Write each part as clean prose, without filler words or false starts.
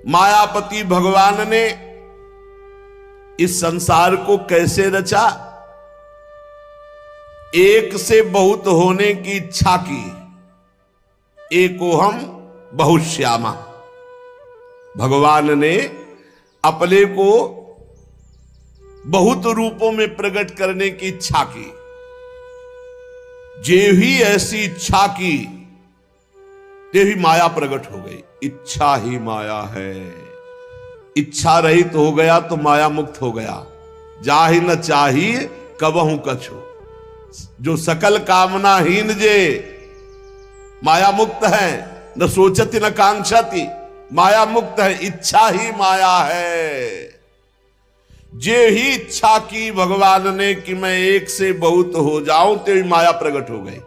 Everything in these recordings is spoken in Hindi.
मायापति भगवान ने इस संसार को कैसे रचा? एक से बहुत होने की इच्छा की। एकोहम बहुश्यामा। भगवान ने अपने को बहुत रूपों में प्रकट करने की इच्छा की। जे ही ऐसी इच्छा की ते ही माया प्रकट हो गई। इच्छा ही माया है। इच्छा रहित हो गया तो माया मुक्त हो गया। जाहि न चाहिए कबहू कछु। जो सकल कामनाहीन जे माया मुक्त है, न सोचती न कांक्षती, माया मुक्त है। इच्छा ही माया है। जे ही इच्छा की भगवान ने कि मैं एक से बहुत हो जाऊं, तो ही माया प्रकट हो गई।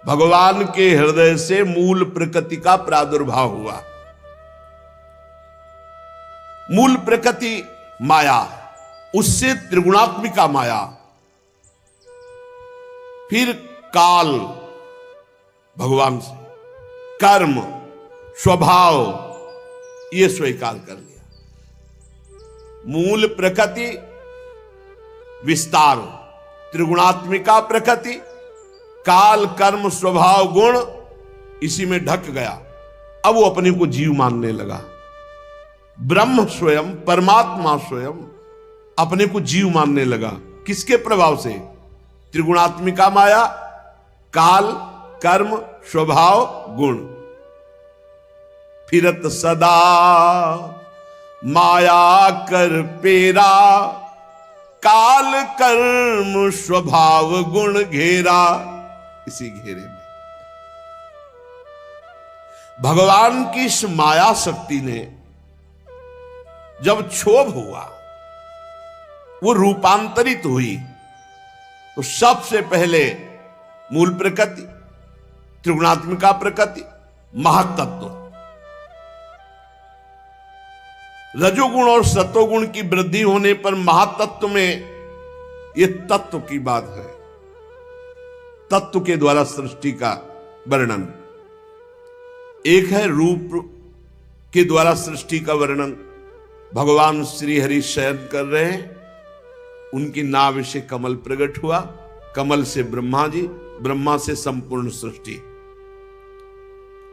भगवान के हृदय से मूल प्रकृति का प्रादुर्भाव हुआ। मूल प्रकृति माया, उससे त्रिगुणात्मिका माया, फिर काल भगवान से, कर्म, स्वभाव, ये स्वीकार कर लिया। मूल प्रकृति, विस्तार, त्रिगुणात्मिका प्रकृति, काल, कर्म, स्वभाव, गुण, इसी में ढक गया। अब वो अपने को जीव मानने लगा। ब्रह्म स्वयं, परमात्मा स्वयं अपने को जीव मानने लगा। किसके प्रभाव से? त्रिगुणात्मिका माया, काल, कर्म, स्वभाव, गुण। फिरत सदा माया कर पेरा, काल कर्म स्वभाव गुण घेरा। इसी घेरे में भगवान की इस माया शक्ति ने जब क्षोभ हुआ, वो रूपांतरित हुई, तो सबसे पहले मूल प्रकृति, त्रिगुणात्मिका प्रकृति, महातत्व, रजोगुण और सतोगुण की वृद्धि होने पर महातत्व में, यह तत्व की बात है। तत्व के द्वारा सृष्टि का वर्णन। एक है रूप के द्वारा सृष्टि का वर्णन। भगवान श्री हरि शयन कर रहे हैं, उनकी नाभि से कमल प्रकट हुआ, कमल से ब्रह्मा जी, ब्रह्मा से संपूर्ण सृष्टि।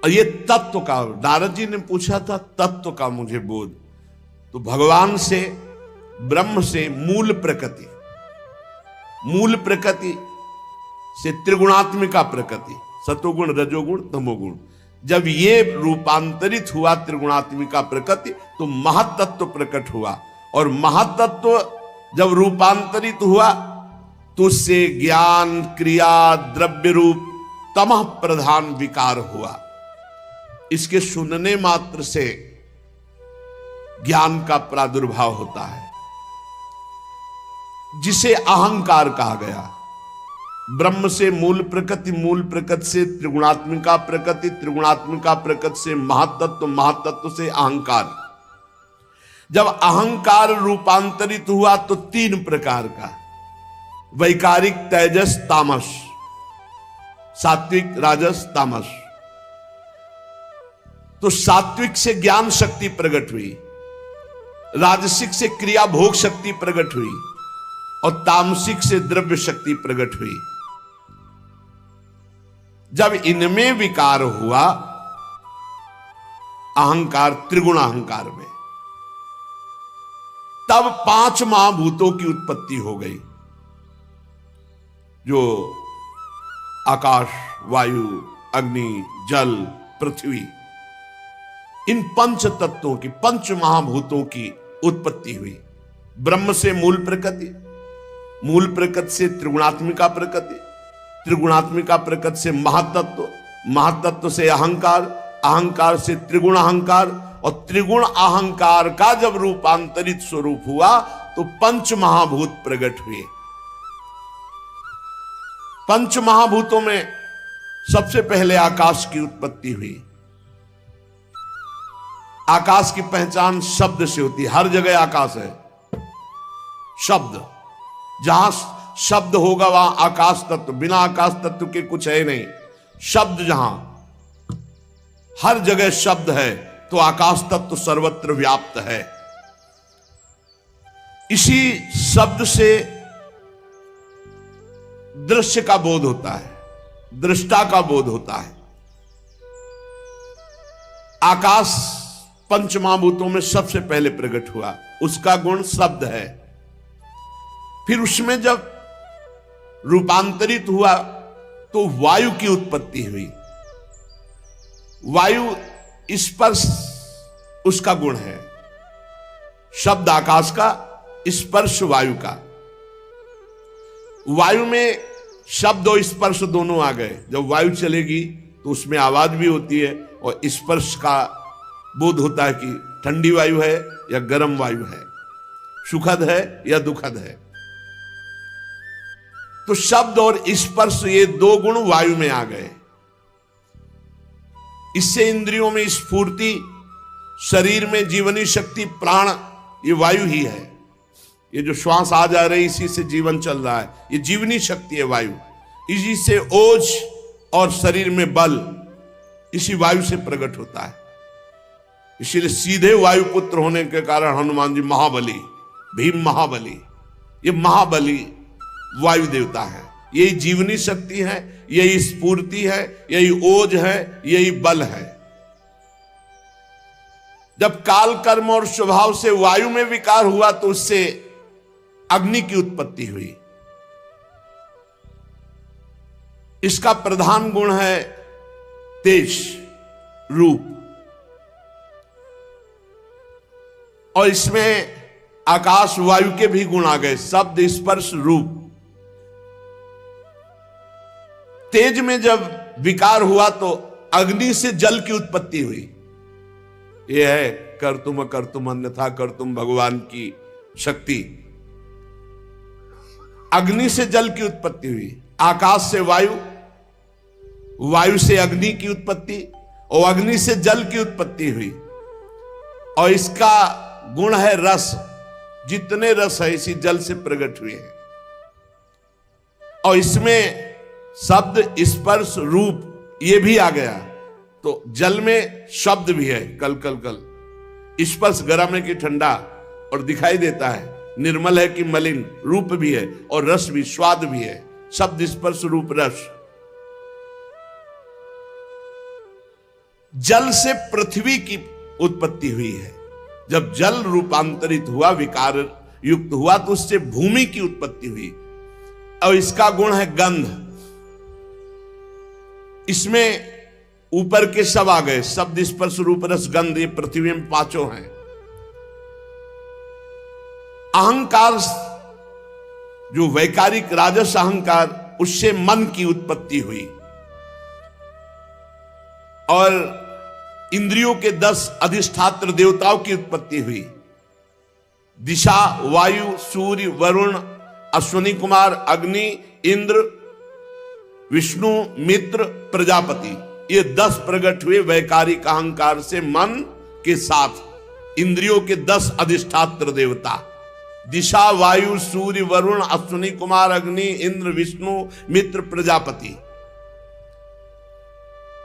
और ये तत्व का, नारद जी ने पूछा था तत्व का मुझे बोध, तो भगवान से, ब्रह्म से मूल प्रकृति, मूल प्रकृति से त्रिगुणात्मिका प्रकृति, सतोगुण, रजोगुण, तमोगुण, जब ये रूपांतरित हुआ त्रिगुणात्मिका प्रकृति, तो महातत्व प्रकट हुआ। और महातत्व जब रूपांतरित हुआ तो उससे ज्ञान, क्रिया, द्रव्य रूप तमः प्रधान विकार हुआ। इसके सुनने मात्र से ज्ञान का प्रादुर्भाव होता है, जिसे अहंकार कहा गया। ब्रह्म से मूल प्रकृति, मूल प्रकृति से त्रिगुणात्मिका प्रकृति, त्रिगुणात्मिका प्रकृति से महातत्व, महातत्व से अहंकार। जब अहंकार रूपांतरित हुआ तो तीन प्रकार का, वैकारिक, तेजस, तामस, सात्विक, राजस, तामस। तो सात्विक से ज्ञान शक्ति प्रकट हुई, राजसिक से क्रिया भोग शक्ति प्रकट हुई, और तामसिक से द्रव्य शक्ति प्रकट हुई। जब इनमें विकार हुआ, अहंकार, त्रिगुण अहंकार में, तब पांच महाभूतों की उत्पत्ति हो गई, जो आकाश, वायु, अग्नि, जल, पृथ्वी, इन पंच तत्वों की, पंच महाभूतों की उत्पत्ति हुई। ब्रह्म से मूल प्रकृति, मूल प्रकृति से त्रिगुणात्मिका प्रकृति, त्रिगुणात्मिका प्रकृति से महातत्व, महातत्व से अहंकार, अहंकार से त्रिगुण अहंकार, और त्रिगुण अहंकार का जब रूपांतरित स्वरूप हुआ तो पंच महाभूत प्रकट हुए। पंच महाभूतों में सबसे पहले आकाश की उत्पत्ति हुई। आकाश की पहचान शब्द से होती है, हर जगह आकाश है। शब्द, जहां शब्द होगा वहां आकाश तत्व, बिना आकाश तत्व के कुछ है नहीं। शब्द जहां, हर जगह शब्द है, तो आकाश तत्व सर्वत्र व्याप्त है। इसी शब्द से दृश्य का बोध होता है, दृष्टा का बोध होता है। आकाश पंच महाभूतों में सबसे पहले प्रकट हुआ, उसका गुण शब्द है। फिर उसमें जब रूपांतरित हुआ तो वायु की उत्पत्ति हुई। वायु स्पर्श उसका गुण है, शब्द आकाश का, स्पर्श वायु का। वायु में शब्द और स्पर्श दोनों आ गए। जब वायु चलेगी तो उसमें आवाज भी होती है और स्पर्श का बोध होता है कि ठंडी वायु है या गर्म वायु है, सुखद है या दुखद है। तो शब्द और स्पर्श ये दो गुण वायु में आ गए। इससे इंद्रियों में स्फूर्ति, शरीर में जीवनी शक्ति, प्राण, ये वायु ही है। ये जो श्वास आ जा रही, इसी से जीवन चल रहा है, ये जीवनी शक्ति है वायु। इसी से ओज और शरीर में बल इसी वायु से प्रकट होता है। इसीलिए सीधे वायुपुत्र होने के कारण हनुमान जी महाबली, भीम महाबली, ये महाबली वायु देवता है। यही जीवनी शक्ति है, यही स्फूर्ति है, यही ओज है, यही बल है। जब काल कर्म और स्वभाव से वायु में विकार हुआ तो उससे अग्नि की उत्पत्ति हुई। इसका प्रधान गुण है तेज, रूप, और इसमें आकाश वायु के भी गुण आ गए, शब्द स्पर्श रूप। तेज में जब विकार हुआ तो अग्नि से जल की उत्पत्ति हुई। यह है कर तुम अन्यथा कर तुम भगवान की शक्ति। अग्नि से जल की उत्पत्ति हुई, आकाश से वायु, वायु से अग्नि की उत्पत्ति और अग्नि से जल की उत्पत्ति हुई। और इसका गुण है रस, जितने रस है इसी जल से प्रकट हुए हैं। और इसमें शब्द स्पर्श रूप ये भी आ गया। तो जल में शब्द भी है, कल कल कल, स्पर्श गर्म है कि ठंडा और दिखाई देता है, निर्मल है कि मलिन, रूप भी है और रस भी, स्वाद भी है। शब्द स्पर्श रूप रस। जल से पृथ्वी की उत्पत्ति हुई है। जब जल रूपांतरित हुआ, विकार युक्त हुआ, तो उससे भूमि की उत्पत्ति हुई। और इसका गुण है गंध। इसमें ऊपर के सब आ गए, शब्द स्पर्श रूप रस गंध, ये पृथ्वी में पांचों हैं। अहंकार, जो वैकारिक राजस अहंकार, उससे मन की उत्पत्ति हुई। और इंद्रियों के 10 अधिष्ठात्र देवताओं की उत्पत्ति हुई। दिशा, वायु, सूर्य, वरुण, अश्विनी कुमार, अग्नि, इंद्र, विष्णु, मित्र, प्रजापति, ये 10 प्रकट हुए वैकारिक अहंकार से मन के साथ। इंद्रियों के 10 अधिष्ठात्र देवता, दिशा, वायु, सूर्य, वरुण, अश्विनी कुमार, अग्नि, इंद्र, विष्णु, मित्र, प्रजापति।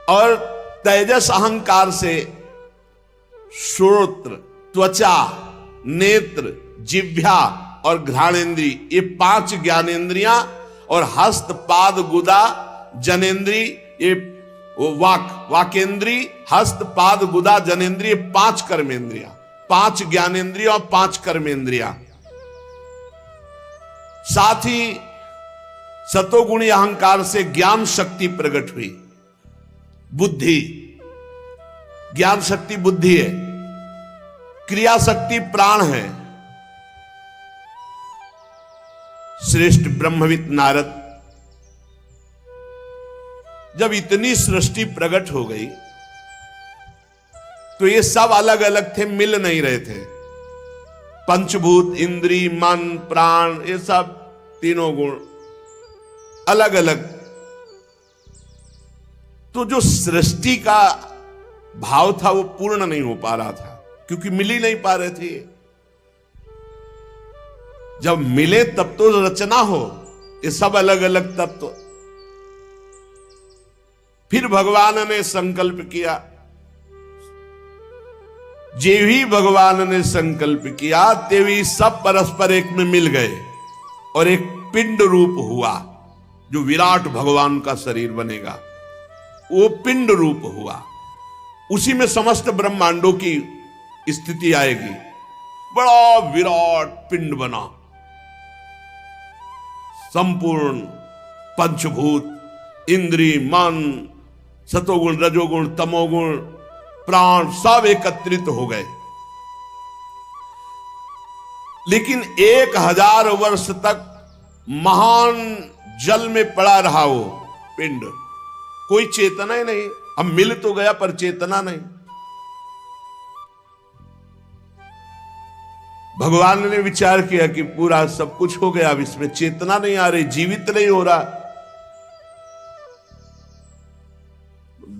और तेजस अहंकार से श्रोत्र, त्वचा, नेत्र, जिह्वा और घ्राणेन्द्री, ये 5 ज्ञानेन्द्रियां, और हस्त, पाद, गुदा, जनेन्द्री, ये वाकेंद्री, हस्त, पाद, गुदा, जनेन्द्रिय, 5 कर्मेंद्रिया, 5 ज्ञानेन्द्रिया और 5 कर्मेंद्रिया। साथ ही सतोगुणी अहंकार से ज्ञान शक्ति प्रकट हुई। बुद्धि, ज्ञान शक्ति बुद्धि है, क्रिया शक्ति प्राण है। श्रेष्ठ ब्रह्मविद नारद, जब इतनी सृष्टि प्रकट हो गई तो ये सब अलग अलग थे, मिल नहीं रहे थे। पंचभूत, इंद्री, मन, प्राण, ये सब तीनों गुण अलग अलग। तो जो सृष्टि का भाव था वो पूर्ण नहीं हो पा रहा था, क्योंकि मिल ही नहीं पा रहे थे। जब मिले तब तो रचना हो, ये सब अलग अलग तत्व। फिर भगवान ने संकल्प किया, जेवी भगवान ने संकल्प किया तेवी सब परस्पर एक में मिल गए और एक पिंड रूप हुआ, जो विराट भगवान का शरीर बनेगा वो पिंड रूप हुआ। उसी में समस्त ब्रह्मांडों की स्थिति आएगी। बड़ा विराट पिंड बना, संपूर्ण पंचभूत, इंद्री, मन, सतोगुण, रजोगुण, तमोगुण, प्राण सब एकत्रित हो गए। लेकिन 1000 वर्ष तक महान जल में पड़ा रहा वो पिंड, कोई चेतना ही नहीं। अब मिल तो गया पर चेतना नहीं। भगवान ने विचार किया कि पूरा सब कुछ हो गया, अब इसमें चेतना नहीं आ रही, जीवित नहीं हो रहा।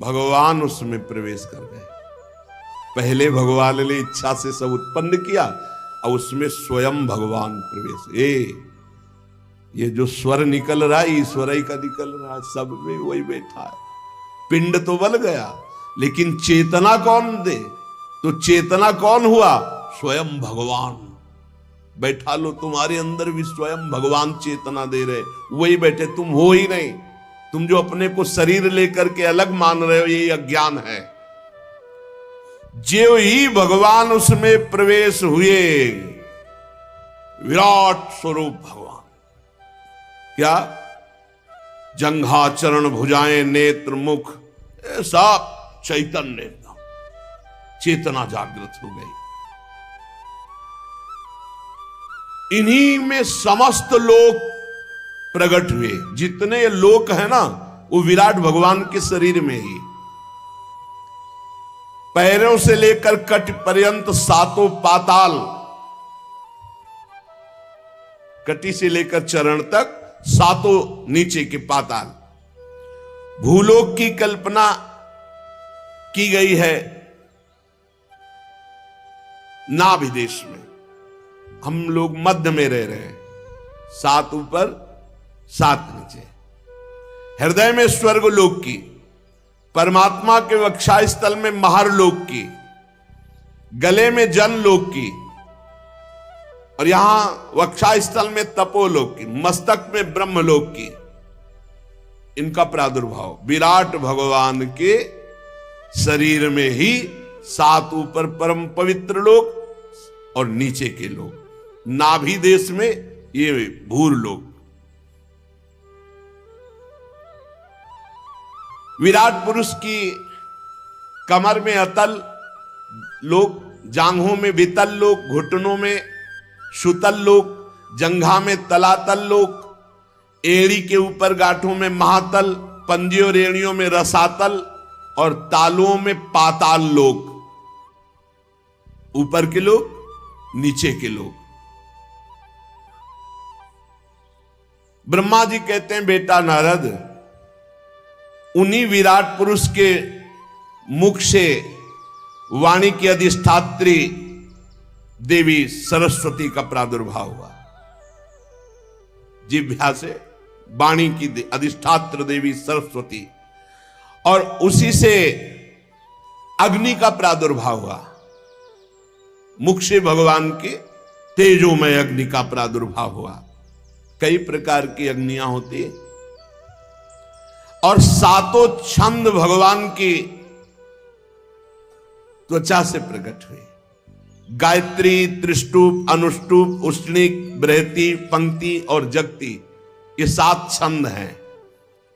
भगवान उसमें प्रवेश कर गए। पहले भगवान ने इच्छा से सब उत्पन्न किया और उसमें स्वयं भगवान प्रवेश। ये जो स्वर निकल रहा है ईश्वर ही का निकल रहा है, सब में वही बैठा है। पिंड तो बन गया लेकिन चेतना कौन दे? तो चेतना कौन हुआ? स्वयं भगवान। बैठा लो, तुम्हारे अंदर भी स्वयं भगवान चेतना दे रहे, वही बैठे, तुम हो ही नहीं। तुम जो अपने को शरीर लेकर के अलग मान रहे हो यही अज्ञान है। जो ही भगवान उसमें प्रवेश हुए, विराट स्वरूप भगवान। क्या जंघा, चरण, भुजाएं, नेत्र, मुख, सब चैतन्य, चेतना जागृत हो गई। इन्हीं में समस्त लोक प्रकट हुए। जितने लोक है ना वो विराट भगवान के शरीर में ही। पैरों से लेकर कट पर्यंत सातों पाताल, कटी से लेकर चरण तक सातों नीचे के पाताल। भूलोक की कल्पना की गई है नाभि देश में। हम लोग मध्य में रह रहे हैं, 7 ऊपर 7 नीचे। हृदय में स्वर्ग लोक की, परमात्मा के वक्षा स्थल में महार लोक की, गले में जन लोक की, और यहां वक्षा स्थल में तपोलोक की, मस्तक में ब्रह्मलोक की। इनका प्रादुर्भाव विराट भगवान के शरीर में ही 7 ऊपर परम पवित्र लोक और नीचे के लोक। नाभि देश में ये भूर लोक। विराट पुरुष की कमर में अतल लोक, जांघों में वितल लोक, घुटनों में सुतल लोक, जंघा में तलातल लोक, एड़ी के ऊपर गांठों में महातल, पंजियों रेणियों में रसातल और तालुओं में पाताल लोक। ऊपर के लोक, नीचे के लोक। ब्रह्मा जी कहते हैं बेटा नारद, उन्हीं विराट पुरुष के मुख से वाणी की अधिष्ठात्री देवी सरस्वती का प्रादुर्भाव हुआ। जिह्वा से वाणी की अधिष्ठात्र देवी सरस्वती, और उसी से अग्नि का प्रादुर्भाव हुआ। मुख से भगवान के तेजोमय अग्नि का प्रादुर्भाव हुआ। कई प्रकार की अग्नियां होती है, और 7 छंद भगवान की त्वचा से प्रकट हुए। गायत्री, त्रिष्टुप, अनुष्टुप, उष्णिक, बृहति, पंक्ति और जगति, ये 7 छंद हैं।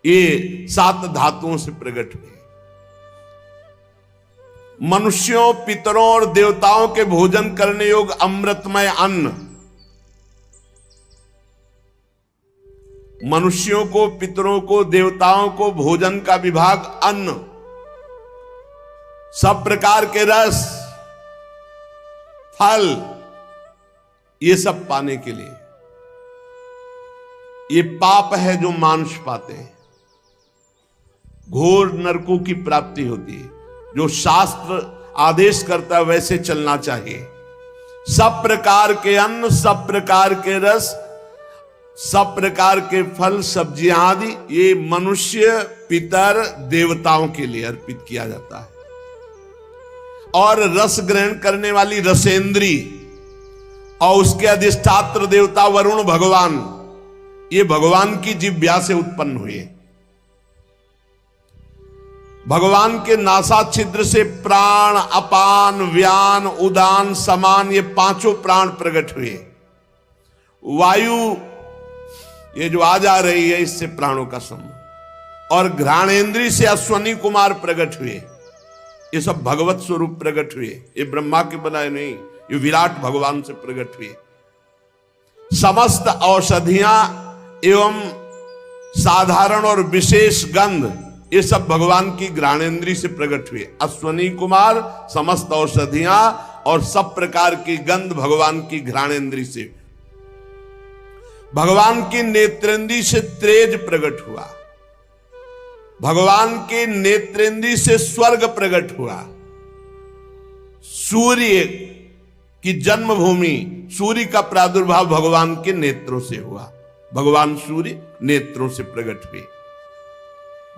ये 7 धातुओं से प्रकट हुए। मनुष्यों, पितरों और देवताओं के भोजन करने योग्य अमृतमय अन्न, मनुष्यों को, पितरों को, देवताओं को भोजन का विभाग अन्न, सब प्रकार के रस, फल, ये सब पाने के लिए। ये पाप है जो मांस पाते हैं, घोर नरकों की प्राप्ति होती है। जो शास्त्र आदेश करता है वैसे चलना चाहिए। सब प्रकार के अन्न, सब प्रकार के रस, सब प्रकार के फल, सब्जियां आदि, ये मनुष्य, पितर, देवताओं के लिए अर्पित किया जाता है। और रस ग्रहण करने वाली रसेंद्री और उसके अधिष्ठात्र देवता वरुण भगवान, ये भगवान की जिह्वा से उत्पन्न हुए। भगवान के नासा छिद्र से प्राण, अपान, व्यान, उदान, समान, ये पांचों प्राण प्रकट हुए। वायु ये जो आज आ रही है, इससे प्राणों का संबंध। और घ्राणेन्द्री से अश्वनी कुमार प्रकट हुए। ये सब भगवत स्वरूप प्रकट हुए, ये ब्रह्मा के बनाए नहीं, ये विराट भगवान से प्रकट हुए। समस्त औषधियां एवं साधारण और विशेष गंध, ये सब भगवान की घ्राणेन्द्री से प्रकट हुए। अश्वनी कुमार, समस्त औषधियां और सब प्रकार की गंध भगवान की घ्राणेन्द्री से। भगवान की नेत्रेंद्री से तेज प्रकट हुआ। भगवान के नेत्रेंद्री से स्वर्ग प्रकट हुआ। सूर्य की जन्मभूमि, सूर्य का प्रादुर्भाव भगवान के नेत्रों से हुआ। भगवान सूर्य नेत्रों से प्रकट हुए।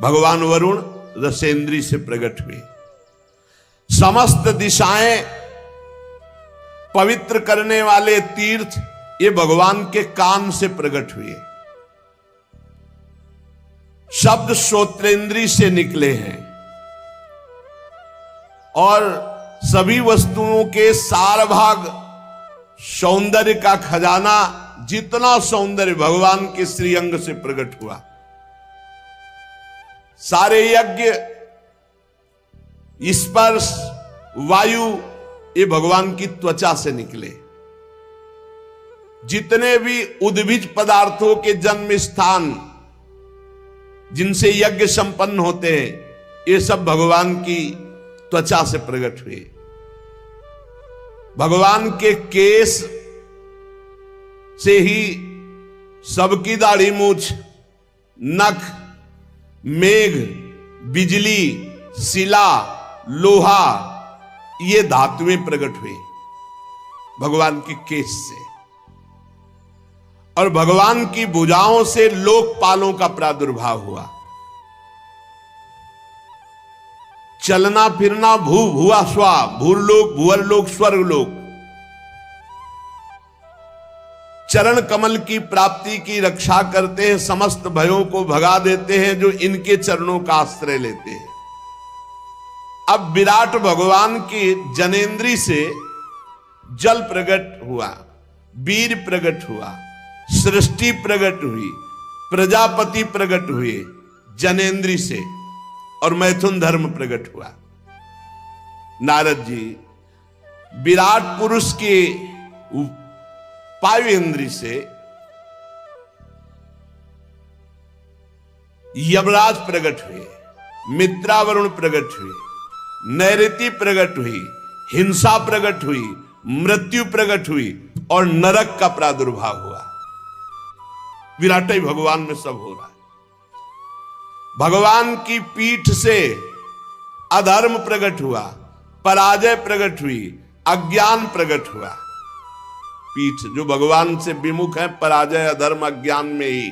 भगवान वरुण रसेंद्री से प्रकट हुए। समस्त दिशाएं पवित्र करने वाले तीर्थ, ये भगवान के कान से प्रकट हुए। शब्द श्रोत्रेंद्री से निकले हैं और सभी वस्तुओं के सार भाग सौंदर्य का खजाना, जितना सौंदर्य भगवान के श्रीअंग से प्रकट हुआ। सारे यज्ञ, स्पर्श, वायु, ये भगवान की त्वचा से निकले। जितने भी उद्भिज पदार्थों के जन्म स्थान जिनसे यज्ञ संपन्न होते हैं, ये सब भगवान की त्वचा से प्रकट हुए। भगवान के केश से ही सबकी दाढ़ी मूछ, नख, मेघ, बिजली, शिला, लोहा, ये धातुएं प्रकट हुई भगवान के केश से। और भगवान की भुजाओं से लोकपालों का प्रादुर्भाव हुआ। चलना फिरना, भू भुआ स्वा, भूरलोक, भुवरलोक, स्वर्गलोक। चरण कमल की प्राप्ति की रक्षा करते हैं, समस्त भयों को भगा देते हैं जो इनके चरणों का आश्रय लेते हैं। अब विराट भगवान की जनेन्द्री से जल प्रकट हुआ, वीर प्रकट हुआ, सृष्टि प्रकट हुई, प्रजापति प्रकट हुए जनेन्द्री से, और मैथुन धर्म प्रकट हुआ। नारद जी विराट पुरुष के पायुएंद्री से यमराज प्रकट हुए, मित्रावरुण प्रकट हुए, नैऋति प्रकट हुई, हिंसा प्रकट हुई, मृत्यु प्रकट हुई और नरक का प्रादुर्भाव हुआ। विराट ही भगवान में सब हो रहा है। भगवान की पीठ से अधर्म प्रकट हुआ, पराजय प्रकट हुई, अज्ञान प्रकट हुआ। पीठ जो भगवान से विमुख है, पराजय, अधर्म, अज्ञान में ही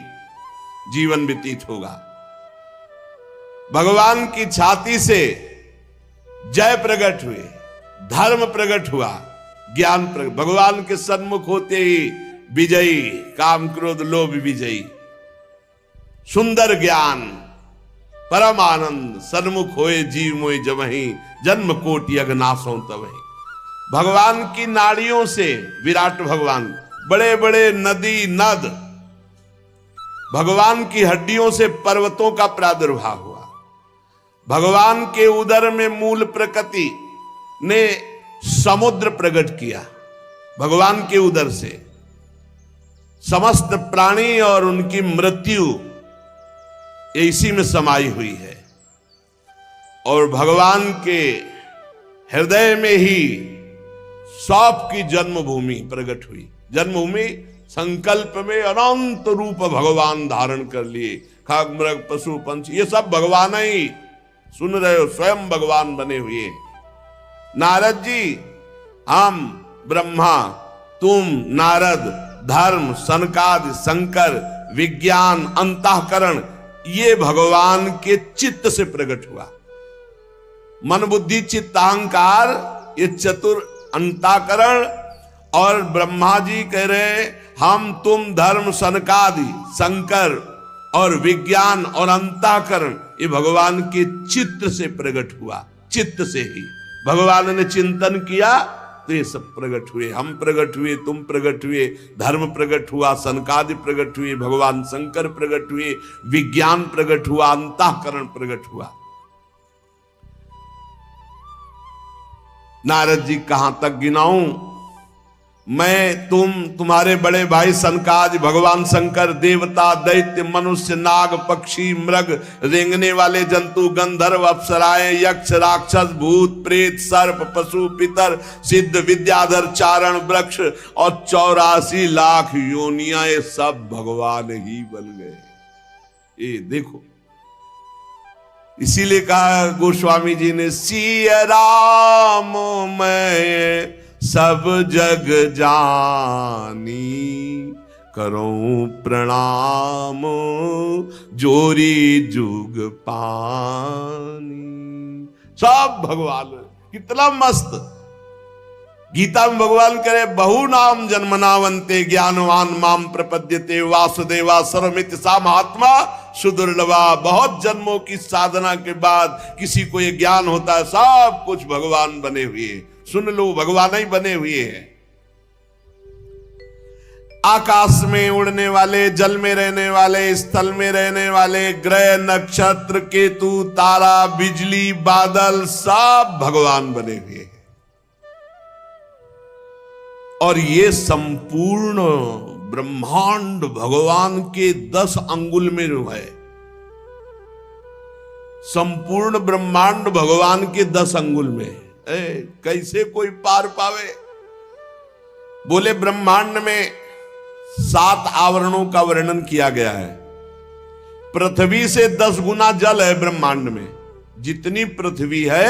जीवन व्यतीत होगा। भगवान की छाती से जय प्रकट हुए, धर्म प्रकट हुआ, ज्ञान प्रकट। भगवान के सन्मुख होते ही विजयी, काम क्रोध लोभ विजयी, सुंदर ज्ञान, परम आनंद, सन्मुख होए जीव मोय जमहि, जन्म कोटि अगनासों तवहि। भगवान की नाड़ियों से विराट भगवान, बड़े बड़े नदी नद, भगवान की हड्डियों से पर्वतों का प्रादुर्भाव हुआ। भगवान के उदर में मूल प्रकृति ने समुद्र प्रकट किया। भगवान के उदर से समस्त प्राणी और उनकी मृत्यु इसी में समाई हुई है। और भगवान के हृदय में ही सौंप की जन्मभूमि प्रकट हुई। जन्मभूमि संकल्प में अनंत रूप भगवान धारण कर लिए, खाक मृग पशु पंछी ये सब भगवान ही, सुन रहे हो, स्वयं भगवान बने हुए। नारद जी, हम ब्रह्मा, तुम नारद, धर्म, सनकादि, शंकर, विज्ञान, अंतःकरण, ये भगवान के चित्त से प्रकट हुआ। मन बुद्धि चित्त अहंकार, ये चतुर अंताकरण। और ब्रह्मा जी कह रहे हम तुम धर्म सनकादि, शंकर और विज्ञान और अंताकरण, ये भगवान के चित्त से प्रकट हुआ। चित्त से ही भगवान ने चिंतन किया तो ये सब प्रकट हुए। हम प्रकट हुए, तुम प्रकट हुए, धर्म प्रकट हुआ, सनकादि प्रकट हुए, भगवान शंकर प्रकट हुए, विज्ञान प्रकट हुआ, अंतःकरण प्रकट हुआ। नारद जी कहां तक गिनाऊं? मैं, तुम, तुम्हारे बड़े भाई सनकादि, भगवान शंकर, देवता, दैत्य, मनुष्य, नाग, पक्षी, मृग, रेंगने वाले जंतु, गंधर्व, अप्सराएं, यक्ष, राक्षस, भूत, प्रेत, सर्प, पशु, पितर, सिद्ध, विद्याधर, चारण, वृक्ष और 84 लाख योनियां, ये सब भगवान ही बन गए। ये देखो, इसीलिए कहा गोस्वामी जी ने, सिया राम मैं सब जग जानी, करूं प्रणाम जोरी जुग पानी। सब भगवान, कितना मस्त। गीता में भगवान करे, बहु नाम जन्मनावंते ज्ञानवान माम प्रपद्यते वासुदेवा सर्वमित सा महात्मा सुदुर्लभा। बहुत जन्मों की साधना के बाद किसी को ये ज्ञान होता है, सब कुछ भगवान बने हुए। सुन लो, भगवान ही बने हुए हैं। आकाश में उड़ने वाले, जल में रहने वाले, स्थल में रहने वाले, ग्रह, नक्षत्र, केतु, तारा, बिजली, बादल, सब भगवान बने हुए हैं। और ये संपूर्ण ब्रह्मांड भगवान के 10 अंगुल में है। संपूर्ण ब्रह्मांड भगवान के 10 अंगुल में है। कैसे कोई पार पावे? बोले ब्रह्मांड में 7 आवरणों का वर्णन किया गया है। पृथ्वी से 10 गुना जल है ब्रह्मांड में। जितनी पृथ्वी है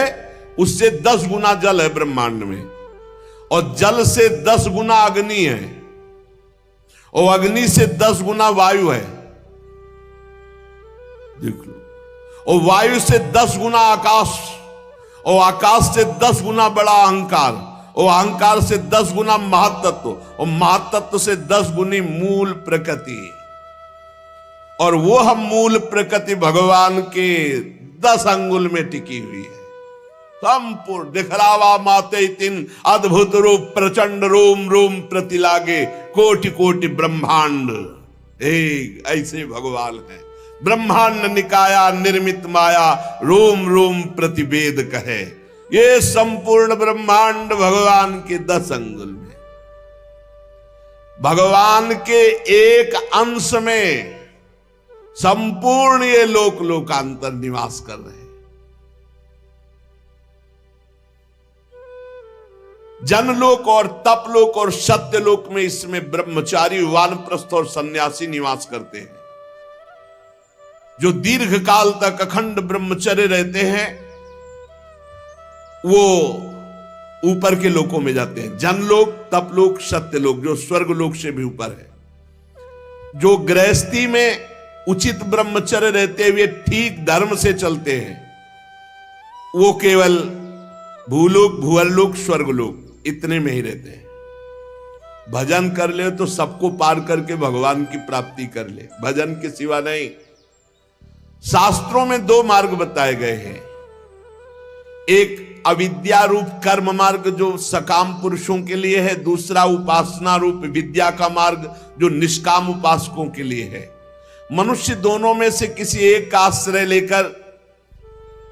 उससे 10 गुना जल है ब्रह्मांड में। और जल से 10 गुना अग्नि है, और अग्नि से 10 गुना वायु है। देख लो। और वायु से 10 गुना आकाश, और आकाश से 10 गुना बड़ा अहंकार, और अहंकार से 10 गुना महातत्व, और महातत्व से 10 गुनी मूल प्रकृति। और वो हम मूल प्रकृति भगवान के 10 अंगुल में टिकी हुई है। संपूर्ण दिखलावा माते तिन अद्भुत रूप प्रचंड रोम रोम प्रति लागे कोटि कोटि ब्रह्मांड। ऐसे भगवान है। ब्रह्मांड निकाया निर्मित माया रोम रोम प्रतिवेद कहे। ये संपूर्ण ब्रह्मांड भगवान के 10 अंगुल में, भगवान के एक अंश में संपूर्ण ये लोक लोकांतर निवास कर रहे हैं। जनलोक और तपलोक और सत्यलोक में इसमें ब्रह्मचारी, वानप्रस्थ और सन्यासी निवास करते हैं। जो दीर्घ काल तक अखंड ब्रह्मचर्य रहते हैं वो ऊपर के लोकों में जाते हैं। जनलोक, तपलोक, सत्यलोक, जो स्वर्ग लोक से भी ऊपर है। जो गृहस्थी में उचित ब्रह्मचर्य रहते हुए ठीक धर्म से चलते हैं वो केवल भूलोक, भुवरलोक, स्वर्गलोक इतने में ही रहते हैं। भजन कर ले तो सबको पार करके भगवान की प्राप्ति कर ले, भजन के सिवा नहीं। शास्त्रों में 2 मार्ग बताए गए हैं। एक अविद्या रूप कर्म मार्ग जो सकाम पुरुषों के लिए है, दूसरा उपासना रूप विद्या का मार्ग जो निष्काम उपासकों के लिए है। मनुष्य दोनों में से किसी एक का आश्रय लेकर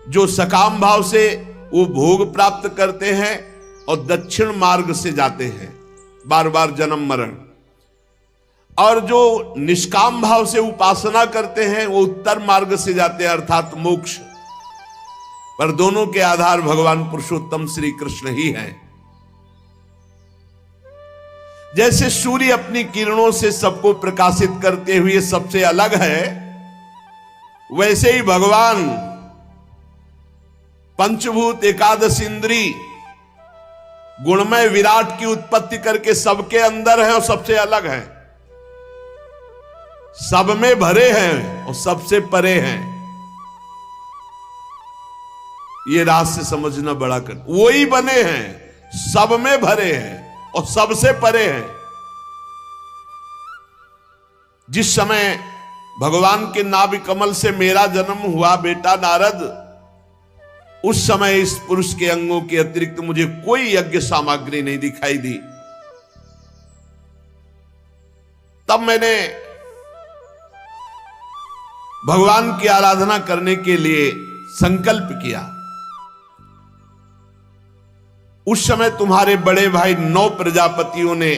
जो सकाम भाव से वो भोग प्राप्त करते हैं और दक्षिण मार्ग से जाते हैं, बार बार जन्म मरण। और जो निष्काम भाव से उपासना करते हैं वो उत्तर मार्ग से जाते हैं, अर्थात मोक्ष। पर दोनों के आधार भगवान पुरुषोत्तम श्री कृष्ण ही हैं। जैसे सूर्य अपनी किरणों से सबको प्रकाशित करते हुए सबसे अलग है, वैसे ही भगवान पंचभूत एकादश इंद्री गुणमय विराट की उत्पत्ति करके सबके अंदर है और सबसे अलग है। सब में भरे हैं और सबसे परे हैं। ये रहस्य समझना बड़ा कठिन। वही बने हैं, सब में भरे हैं और सबसे परे हैं। जिस समय भगवान के नाभि कमल से मेरा जन्म हुआ बेटा नारद, उस समय इस पुरुष के अंगों के अतिरिक्त मुझे कोई यज्ञ सामग्री नहीं दिखाई दी। तब मैंने भगवान की आराधना करने के लिए संकल्प किया। उस समय तुम्हारे बड़े भाई 9 प्रजापतियों ने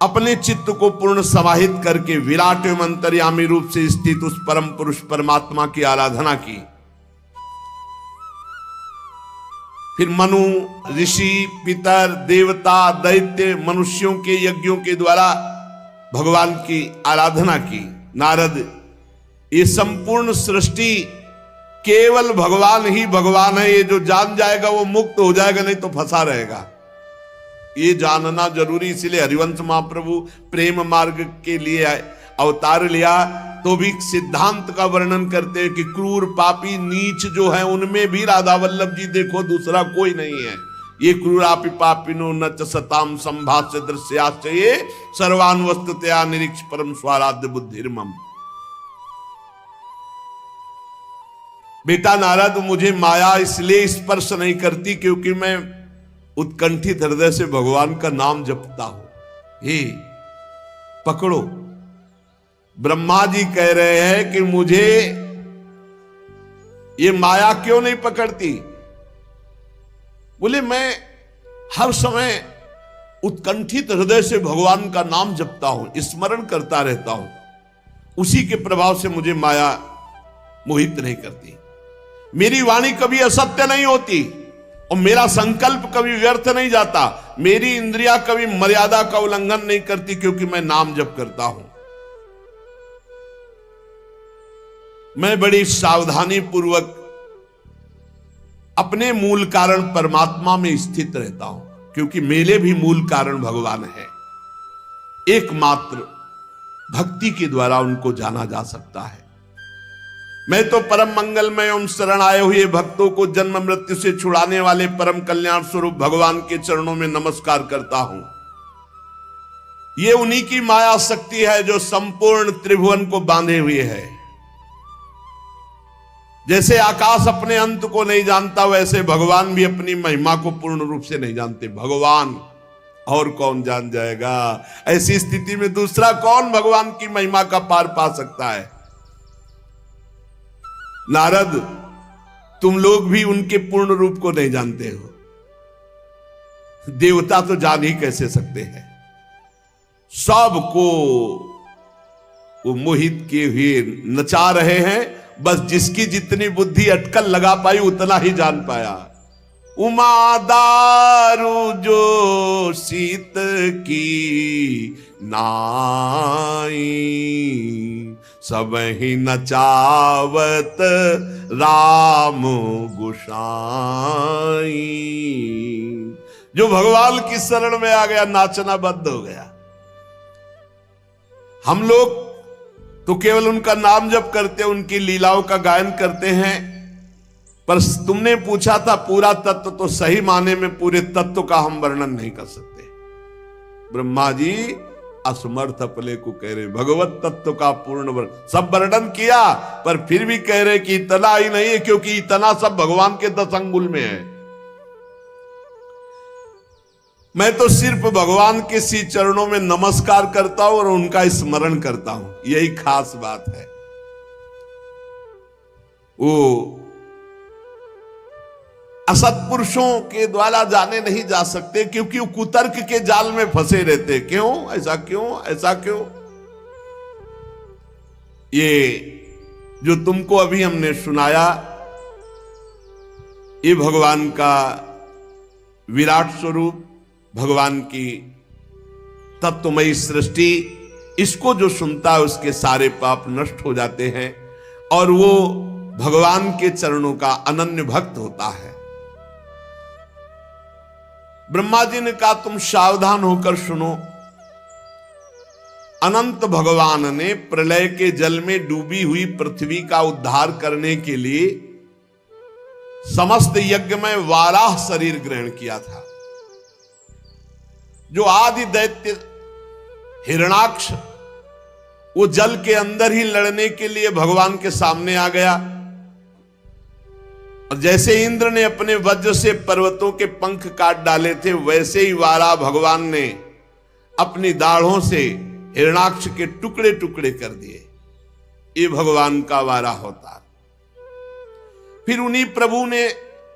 अपने चित्त को पूर्ण समाहित करके विराट एवं अंतर्यामी रूप से स्थित उस परम पुरुष परमात्मा की आराधना की। फिर मनु, ऋषि, पितर, देवता, दैत्य, मनुष्यों के यज्ञों के द्वारा भगवान की आराधना की। नारद, ये संपूर्ण सृष्टि केवल भगवान ही भगवान है, ये जो जान जाएगा वो मुक्त हो जाएगा, नहीं तो फंसा रहेगा। ये जानना जरूरी, इसलिए हरिवंश महाप्रभु प्रेम मार्ग के लिए अवतार लिया तो भी सिद्धांत का वर्णन करते हैं कि क्रूर, पापी, नीच जो है उनमें भी राधा वल्लभ जी देखो, दूसरा कोई नहीं है। ये क्रूरापि पापिनो न च सताम संभाष्य दृश्याश्च ये सर्वान वस्तुतया निरीक्ष परम स्वाराध्य बुद्धिर्मम। बेटा नारद, मुझे माया इसलिए स्पर्श नहीं करती क्योंकि मैं उत्कंठित हृदय से भगवान का नाम जपता हूं। हे पकड़ो, ब्रह्मा जी कह रहे हैं कि मुझे ये माया क्यों नहीं पकड़ती? बोले मैं हर समय उत्कंठित हृदय से भगवान का नाम जपता हूं, स्मरण करता रहता हूं, उसी के प्रभाव से मुझे माया मोहित नहीं करती। मेरी वाणी कभी असत्य नहीं होती और मेरा संकल्प कभी व्यर्थ नहीं जाता। मेरी इंद्रियां कभी मर्यादा का उल्लंघन नहीं करती क्योंकि मैं नाम जप करता हूं। मैं बड़ी सावधानी पूर्वक अपने मूल कारण परमात्मा में स्थित रहता हूं क्योंकि मेरे भी मूल कारण भगवान है। एकमात्र भक्ति के द्वारा उनको जाना जा सकता है। मैं तो परम मंगलमय एवं शरण आए हुए भक्तों को जन्म मृत्यु से छुड़ाने वाले परम कल्याण स्वरूप भगवान के चरणों में नमस्कार करता हूं। ये उन्हीं की माया शक्ति है जो संपूर्ण त्रिभुवन को बांधे हुए है। जैसे आकाश अपने अंत को नहीं जानता, वैसे भगवान भी अपनी महिमा को पूर्ण रूप से नहीं जानते। भगवान और कौन जान जाएगा? ऐसी स्थिति में दूसरा कौन भगवान की महिमा का पार पा सकता है? नारद, तुम लोग भी उनके पूर्ण रूप को नहीं जानते हो। देवता तो जान ही कैसे सकते हैं? सबको वो मोहित किए हुए नचा रहे हैं। बस जिसकी जितनी बुद्धि अटकल लगा पाई उतना ही जान पाया। उमा दारू जो शीत की नाई, सब ही नचावत राम गोसाई। जो भगवान की शरण में आ गया, नाचना बंद हो गया। हम लोग तो केवल उनका नाम जप करते, उनकी लीलाओं का गायन करते हैं। पर तुमने पूछा था पूरा तत्व, तो सही माने में पूरे तत्व का हम वर्णन नहीं कर सकते। ब्रह्मा जी असमर्थ अपने को कह रहे, भगवत तत्व का पूर्ण वर्णन सब वर्णन किया, पर फिर भी कह रहे कि इतना ही नहीं है, क्योंकि इतना सब भगवान के 10 अंगुल में है। मैं तो सिर्फ भगवान के श्री चरणों में नमस्कार करता हूं और उनका स्मरण करता हूं, यही खास बात है। वो असत्पुरुषों के द्वारा जाने नहीं जा सकते क्योंकि वो कुतर्क के जाल में फंसे रहते। क्यों ऐसा, क्यों ऐसा, क्यों? ये जो तुमको अभी हमने सुनाया, ये भगवान का विराट स्वरूप, भगवान की तत्वमयी सृष्टि, इसको जो सुनता है उसके सारे पाप नष्ट हो जाते हैं और वो भगवान के चरणों का अनन्य भक्त होता है। ब्रह्मा जी ने कहा तुम सावधान होकर सुनो। अनंत भगवान ने प्रलय के जल में डूबी हुई पृथ्वी का उद्धार करने के लिए समस्त यज्ञ में वाराह शरीर ग्रहण किया था। जो आदि दैत्य हिरणाक्ष, वो जल के अंदर ही लड़ने के लिए भगवान के सामने आ गया। और जैसे इंद्र ने अपने वज्र से पर्वतों के पंख काट डाले थे, वैसे ही वाराह भगवान ने अपनी दाढ़ों से हिरणाक्ष के टुकड़े टुकड़े कर दिए। ये भगवान का वाराह अवतार। फिर उन्हीं प्रभु ने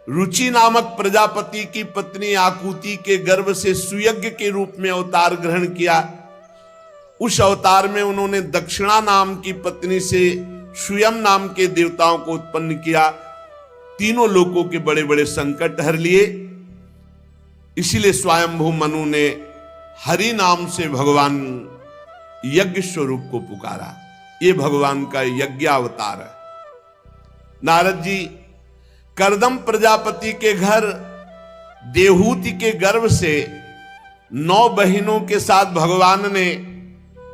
रुचि नामक प्रजापति की पत्नी आकुति के गर्भ से सुयज्ञ के रूप में अवतार ग्रहण किया। उस अवतार में उन्होंने दक्षिणा नाम की पत्नी से स्वयं नाम के देवताओं को उत्पन्न किया। तीनों लोकों के बड़े बड़े संकट हर लिए। इसीलिए स्वयंभू मनु ने हरि नाम से भगवान यज्ञ स्वरूप को पुकारा। ये भगवान का यज्ञावतार है। नारद जी करदम प्रजापति के घर देवहूति के गर्भ से 9 बहिनों के साथ भगवान ने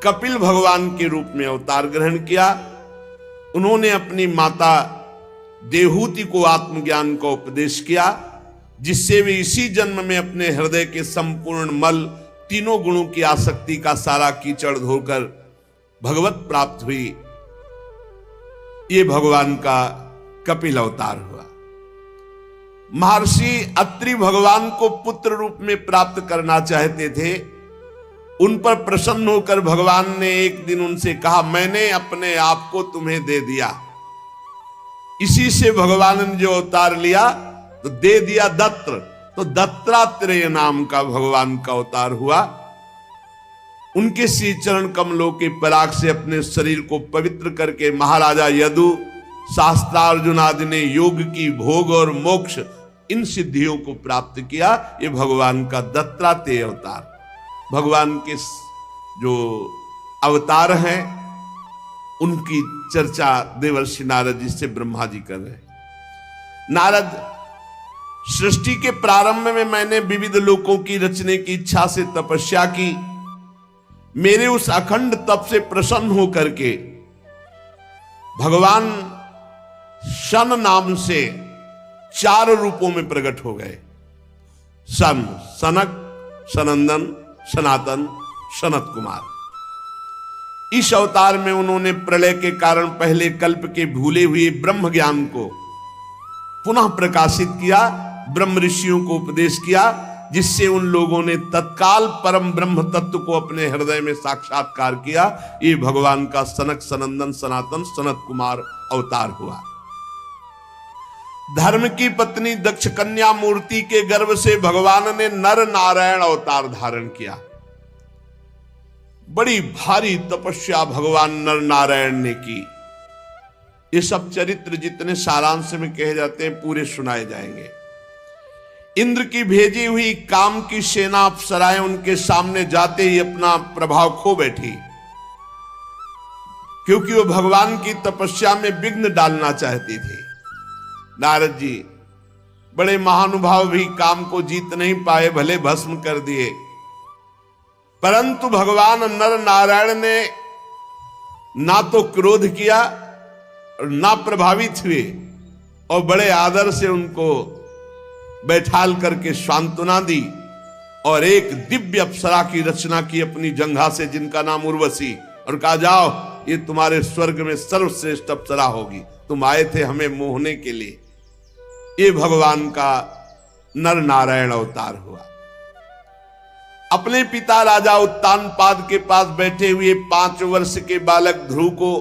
कपिल भगवान के रूप में अवतार ग्रहण किया। उन्होंने अपनी माता देवहूति को आत्मज्ञान का उपदेश किया, जिससे वे इसी जन्म में अपने हृदय के संपूर्ण मल, तीनों गुणों की आसक्ति का सारा कीचड़ धोकर भगवत प्राप्त हुई। ये भगवान का कपिल अवतार हुआ। महर्षि अत्रि भगवान को पुत्र रूप में प्राप्त करना चाहते थे। उन पर प्रसन्न होकर भगवान ने एक दिन उनसे कहा, मैंने अपने आप को तुम्हें दे दिया। इसी से भगवान ने जो अवतार लिया तो दे दिया दत्र, तो दत्तात्रेय नाम का भगवान का अवतार हुआ। उनके श्री चरण कमलों के पराग से अपने शरीर को पवित्र करके महाराजा यदु, शास्त्रार्जुन आदि ने योग की भोग और मोक्ष, इन सिद्धियों को प्राप्त किया। ये भगवान का दत्तात्रेय अवतार। भगवान के जो अवतार हैं उनकी चर्चा देवर्षि नारद जी से ब्रह्मा जी कर रहे हैं। नारद, सृष्टि के प्रारंभ में मैंने विविध लोकों की रचने की इच्छा से तपस्या की। मेरे उस अखंड तप से प्रसन्न होकर के भगवान शन नाम से 4 रूपों में प्रकट हो गए। सन, सनक, सनंदन, सनातन, सनत कुमार। इस अवतार में उन्होंने प्रलय के कारण पहले कल्प के भूले हुए ब्रह्म ज्ञान को पुनः प्रकाशित किया, ब्रह्म ऋषियों को उपदेश किया, जिससे उन लोगों ने तत्काल परम ब्रह्म तत्व को अपने हृदय में साक्षात्कार किया। ये भगवान का सनक, सनंदन, सनातन, सनत कुमार अवतार हुआ। धर्म की पत्नी दक्ष कन्या मूर्ति के गर्भ से भगवान ने नर नारायण अवतार धारण किया। बड़ी भारी तपस्या भगवान नर नारायण ने की। ये सब चरित्र जितने सारांश में कहे जाते हैं पूरे सुनाए जाएंगे। इंद्र की भेजी हुई काम की सेना अप्सराएं उनके सामने जाते ही अपना प्रभाव खो बैठी, क्योंकि वो भगवान की तपस्या में विघ्न डालना चाहती थी। नारद जी बड़े महानुभाव भी काम को जीत नहीं पाए, भले भस्म कर दिए, परंतु भगवान नर नारायण ने ना तो क्रोध किया और ना प्रभावित हुए, और बड़े आदर से उनको बैठाल करके सांत्वना दी और एक दिव्य अप्सरा की रचना की अपनी जंघा से, जिनका नाम उर्वशी, और कहा जाओ ये तुम्हारे स्वर्ग में सर्वश्रेष्ठ अप्सरा होगी, तुम आए थे हमें मोहने के लिए। ये भगवान का नर नारायण अवतार हुआ। अपने पिता राजा उत्तानपाद के पास बैठे हुए 5 वर्ष के बालक ध्रुव को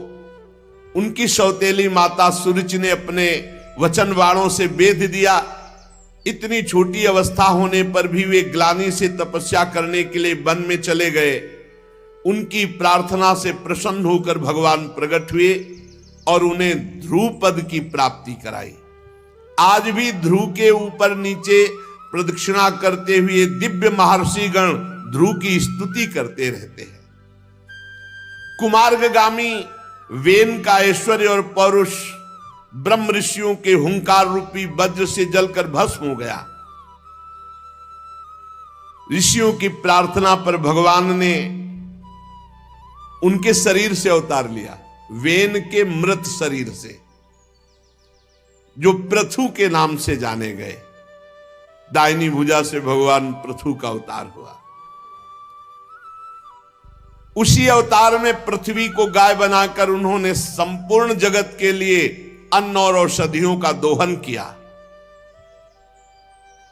उनकी सौतेली माता सुरुचि ने अपने वचन बाणों से बेध दिया। इतनी छोटी अवस्था होने पर भी वे ग्लानि से तपस्या करने के लिए वन में चले गए। उनकी प्रार्थना से प्रसन्न होकर भगवान प्रकट हुए और उन्हें ध्रुव पद की प्राप्ति कराई। आज भी ध्रुव के ऊपर नीचे प्रदक्षिणा करते हुए दिव्य महर्षि गण ध्रुव की स्तुति करते रहते हैं। कुमार्गामी वेन का ऐश्वर्य और पौरुष ब्रह्म ऋषियों के हुंकार रूपी वज्र से जलकर भस्म हो गया। ऋषियों की प्रार्थना पर भगवान ने उनके शरीर से अवतार लिया, वेन के मृत शरीर से। जो पृथु के नाम से जाने गए। दाहिनी भुजा से भगवान पृथु का अवतार हुआ। उसी अवतार में पृथ्वी को गाय बनाकर उन्होंने संपूर्ण जगत के लिए अन्न और औषधियों का दोहन किया।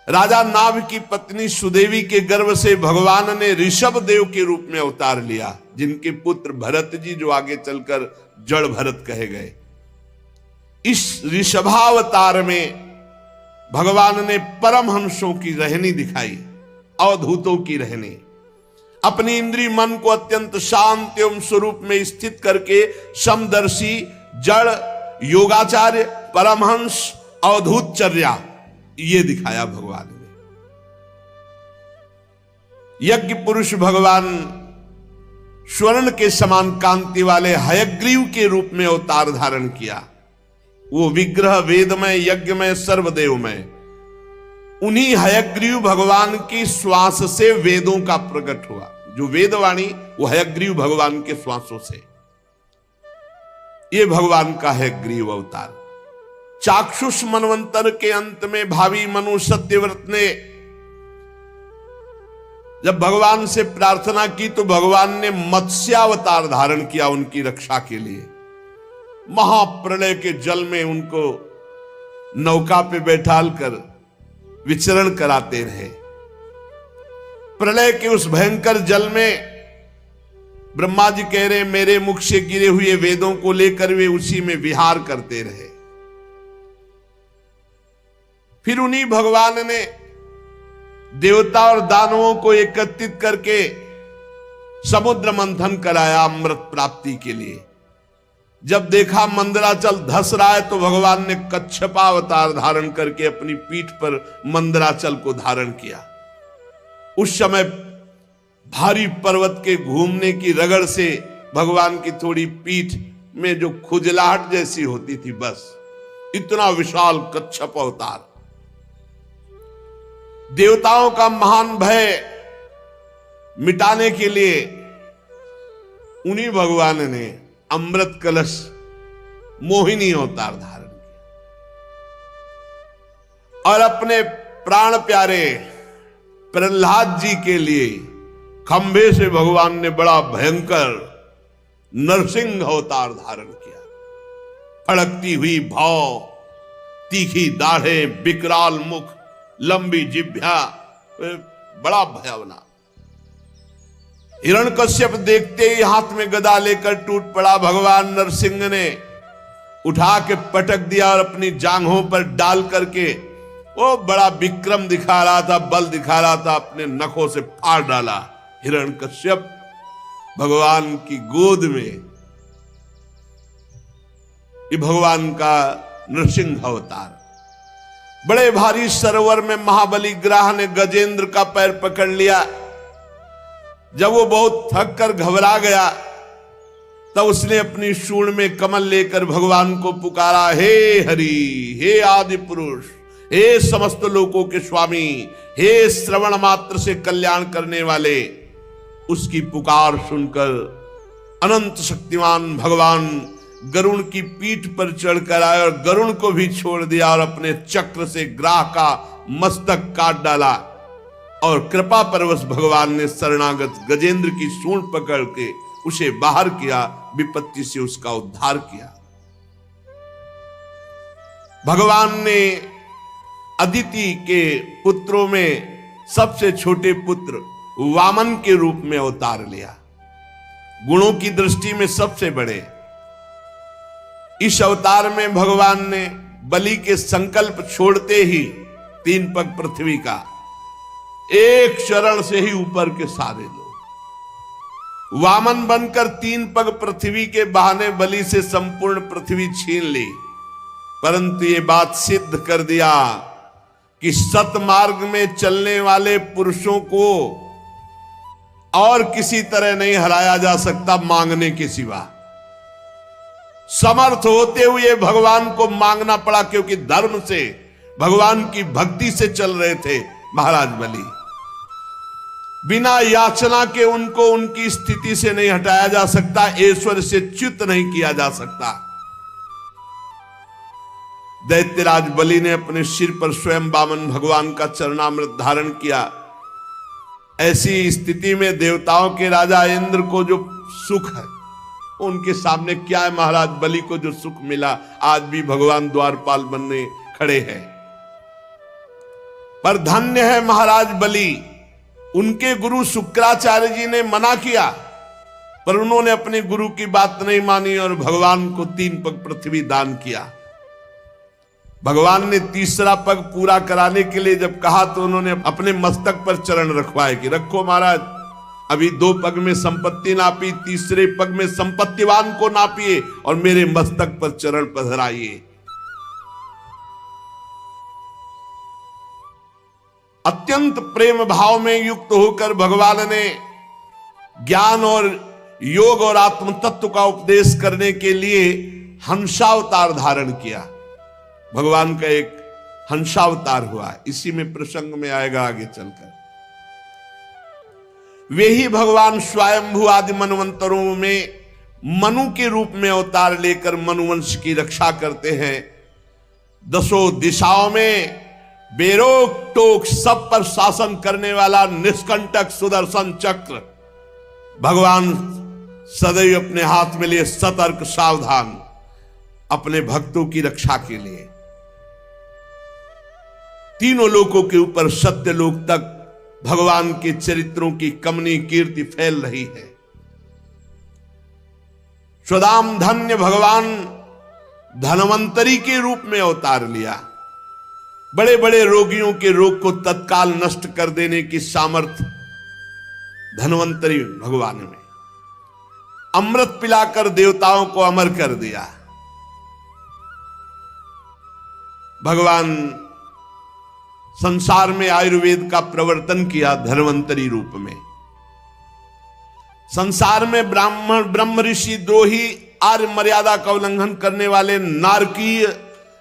राजा नाभ की पत्नी सुदेवी के गर्भ से भगवान ने ऋषभ देव के रूप में अवतार लिया, जिनके पुत्र भरत जी जो आगे चलकर जड़ भरत कहे गए। इस ऋषभावतार में भगवान ने परमहंसों की रहनी दिखाई, अवधूतों की रहनी। अपनी इंद्रिय मन को अत्यंत शांत एवं स्वरूप में स्थित करके समदर्शी, जड़, योगाचार्य, परमहंस, अवधूतचर्या ये दिखाया भगवान ने। यज्ञ पुरुष भगवान स्वर्ण के समान कांति वाले हयग्रीव के रूप में अवतार धारण किया। वो विग्रह वेदमय, यज्ञमय, सर्वदेवमय। उन्हीं हयग्रीव भगवान की श्वास से वेदों का प्रकट हुआ। जो वेदवाणी वो हयग्रीव भगवान के श्वासों से। ये भगवान का हयग्रीव अवतार। चाक्षुष मनवंतर के अंत में भावी मनु सत्यव्रत ने जब भगवान से प्रार्थना की तो भगवान ने मत्स्यावतार धारण किया उनकी रक्षा के लिए। महाप्रलय के जल में उनको नौका पे बैठाल कर विचरण कराते रहे। प्रलय के उस भयंकर जल में ब्रह्मा जी कह रहे मेरे मुख से गिरे हुए वेदों को लेकर वे उसी में विहार करते रहे। फिर उन्हीं भगवान ने देवता और दानवों को एकत्रित करके समुद्र मंथन कराया अमृत प्राप्ति के लिए। जब देखा मंदराचल धस रहा है तो भगवान ने कच्छपा अवतार धारण करके अपनी पीठ पर मंदराचल को धारण किया। उस समय भारी पर्वत के घूमने की रगड़ से भगवान की थोड़ी पीठ में जो खुजलाहट जैसी होती थी, बस इतना विशाल कच्छप अवतार। देवताओं का महान भय मिटाने के लिए उन्हीं भगवान ने अमृत कलश मोहिनी अवतार धारण किया और अपने प्राण प्यारे प्रहलाद जी के लिए खंभे से भगवान ने बड़ा भयंकर नरसिंह अवतार धारण किया। फड़कती हुई भौं, तीखी दाढ़ें, विकराल मुख, लंबी जिह्वा, बड़ा भयावना। हिरण्यकश्यप देखते ही हाथ में गदा लेकर टूट पड़ा। भगवान नरसिंह ने उठा के पटक दिया और अपनी जांघों पर डाल करके वो बड़ा विक्रम दिखा रहा था, बल दिखा रहा था, अपने नखों से फाड़ डाला हिरण्यकश्यप भगवान की गोद में। ये भगवान का नरसिंह अवतार। बड़े भारी सरोवर में महाबली ग्राह ने गजेंद्र का पैर पकड़ लिया। जब वो बहुत थक कर घबरा गया तब उसने अपनी सूंड में कमल लेकर भगवान को पुकारा, हे हरि, हे आदि पुरुष, हे समस्त लोकों के स्वामी, हे श्रवण मात्र से कल्याण करने वाले। उसकी पुकार सुनकर अनंत शक्तिमान भगवान गरुण की पीठ पर चढ़कर आए और गरुण को भी छोड़ दिया और अपने चक्र से ग्राह का मस्तक काट डाला। और कृपा परवश भगवान ने शरणागत गजेंद्र की सूंड पकड़ के उसे बाहर किया, विपत्ति से उसका उद्धार किया। भगवान ने अदिति के पुत्रों में सबसे छोटे पुत्र वामन के रूप में अवतार लिया, गुणों की दृष्टि में सबसे बड़े। इस अवतार में भगवान ने बलि के संकल्प छोड़ते ही 3 पग पृथ्वी का, एक शरण से ही ऊपर के सारे लोग। वामन बनकर 3 पग पृथ्वी के बहाने बलि से संपूर्ण पृथ्वी छीन ली, परंतु ये बात सिद्ध कर दिया कि सतमार्ग में चलने वाले पुरुषों को और किसी तरह नहीं हराया जा सकता मांगने के सिवा। समर्थ होते हुए भगवान को मांगना पड़ा, क्योंकि धर्म से, भगवान की भक्ति से चल रहे थे महाराज बलि। बिना याचना के उनको उनकी स्थिति से नहीं हटाया जा सकता, ईश्वर से च्युत नहीं किया जा सकता। दैत्यराज बलि ने अपने सिर पर स्वयं वामन भगवान का चरणामृत धारण किया। ऐसी स्थिति में देवताओं के राजा इंद्र को जो सुख है, उनके सामने क्या है? महाराज बलि को जो सुख मिला, आज भी भगवान द्वारपाल बनने खड़े हैं। पर धन्य है महाराज बलि, उनके गुरु शुक्राचार्य जी ने मना किया, पर उन्होंने अपने गुरु की बात नहीं मानी और भगवान को 3 पग पृथ्वी दान किया। भगवान ने तीसरा पग पूरा कराने के लिए जब कहा तो उन्होंने अपने मस्तक पर चरण रखवाए कि रखो महाराज, अभी 2 पग में संपत्ति नापी, तीसरे पग में संपत्तिवान को नापिए और मेरे मस्तक पर चरण पधराइए। अत्यंत प्रेम भाव में युक्त होकर भगवान ने ज्ञान और योग और आत्म तत्व का उपदेश करने के लिए हंसावतार धारण किया। भगवान का एक हंसावतार हुआ, इसी में प्रसंग में आएगा आगे चलकर। वे ही भगवान स्वयंभू आदि मनवंतरों में मनु के रूप में अवतार लेकर मनुवंश की रक्षा करते हैं। 10 दिशाओं में बेरोक टोक सब पर शासन करने वाला निष्कंटक सुदर्शन चक्र भगवान सदैव अपने हाथ में लिए सतर्क सावधान अपने भक्तों की रक्षा के लिए। तीनों लोकों के ऊपर सत्य लोक तक भगवान के चरित्रों की कमनी कीर्ति फैल रही है। स्वदाम धन्य भगवान धनवंतरी के रूप में अवतार लिया। बड़े बड़े रोगियों के रोग को तत्काल नष्ट कर देने की सामर्थ्य धनवंतरी भगवान में। अमृत पिलाकर देवताओं को अमर कर दिया। भगवान संसार में आयुर्वेद का प्रवर्तन किया धन्वंतरी रूप में। संसार में ब्रह्म ऋषि द्रोही आर्य मर्यादा का उल्लंघन करने वाले नारकीय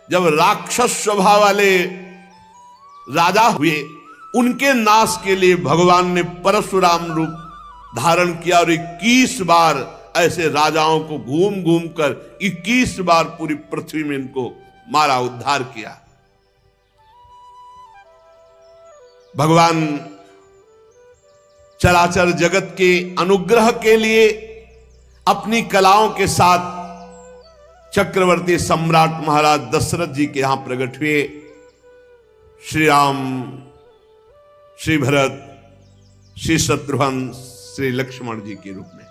जब राक्षस स्वभाव वाले राजा हुए, उनके नाश के लिए भगवान ने परशुराम रूप धारण किया और 21 बार ऐसे राजाओं को घूम घूम कर 21 बार पूरी पृथ्वी में इनको मारा, उद्धार किया। भगवान चराचर जगत के अनुग्रह के लिए अपनी कलाओं के साथ चक्रवर्ती सम्राट महाराज दशरथ जी के यहां प्रकट हुए। श्री राम, श्री भरत, श्री शत्रुघ्न, श्री लक्ष्मण जी के रूप में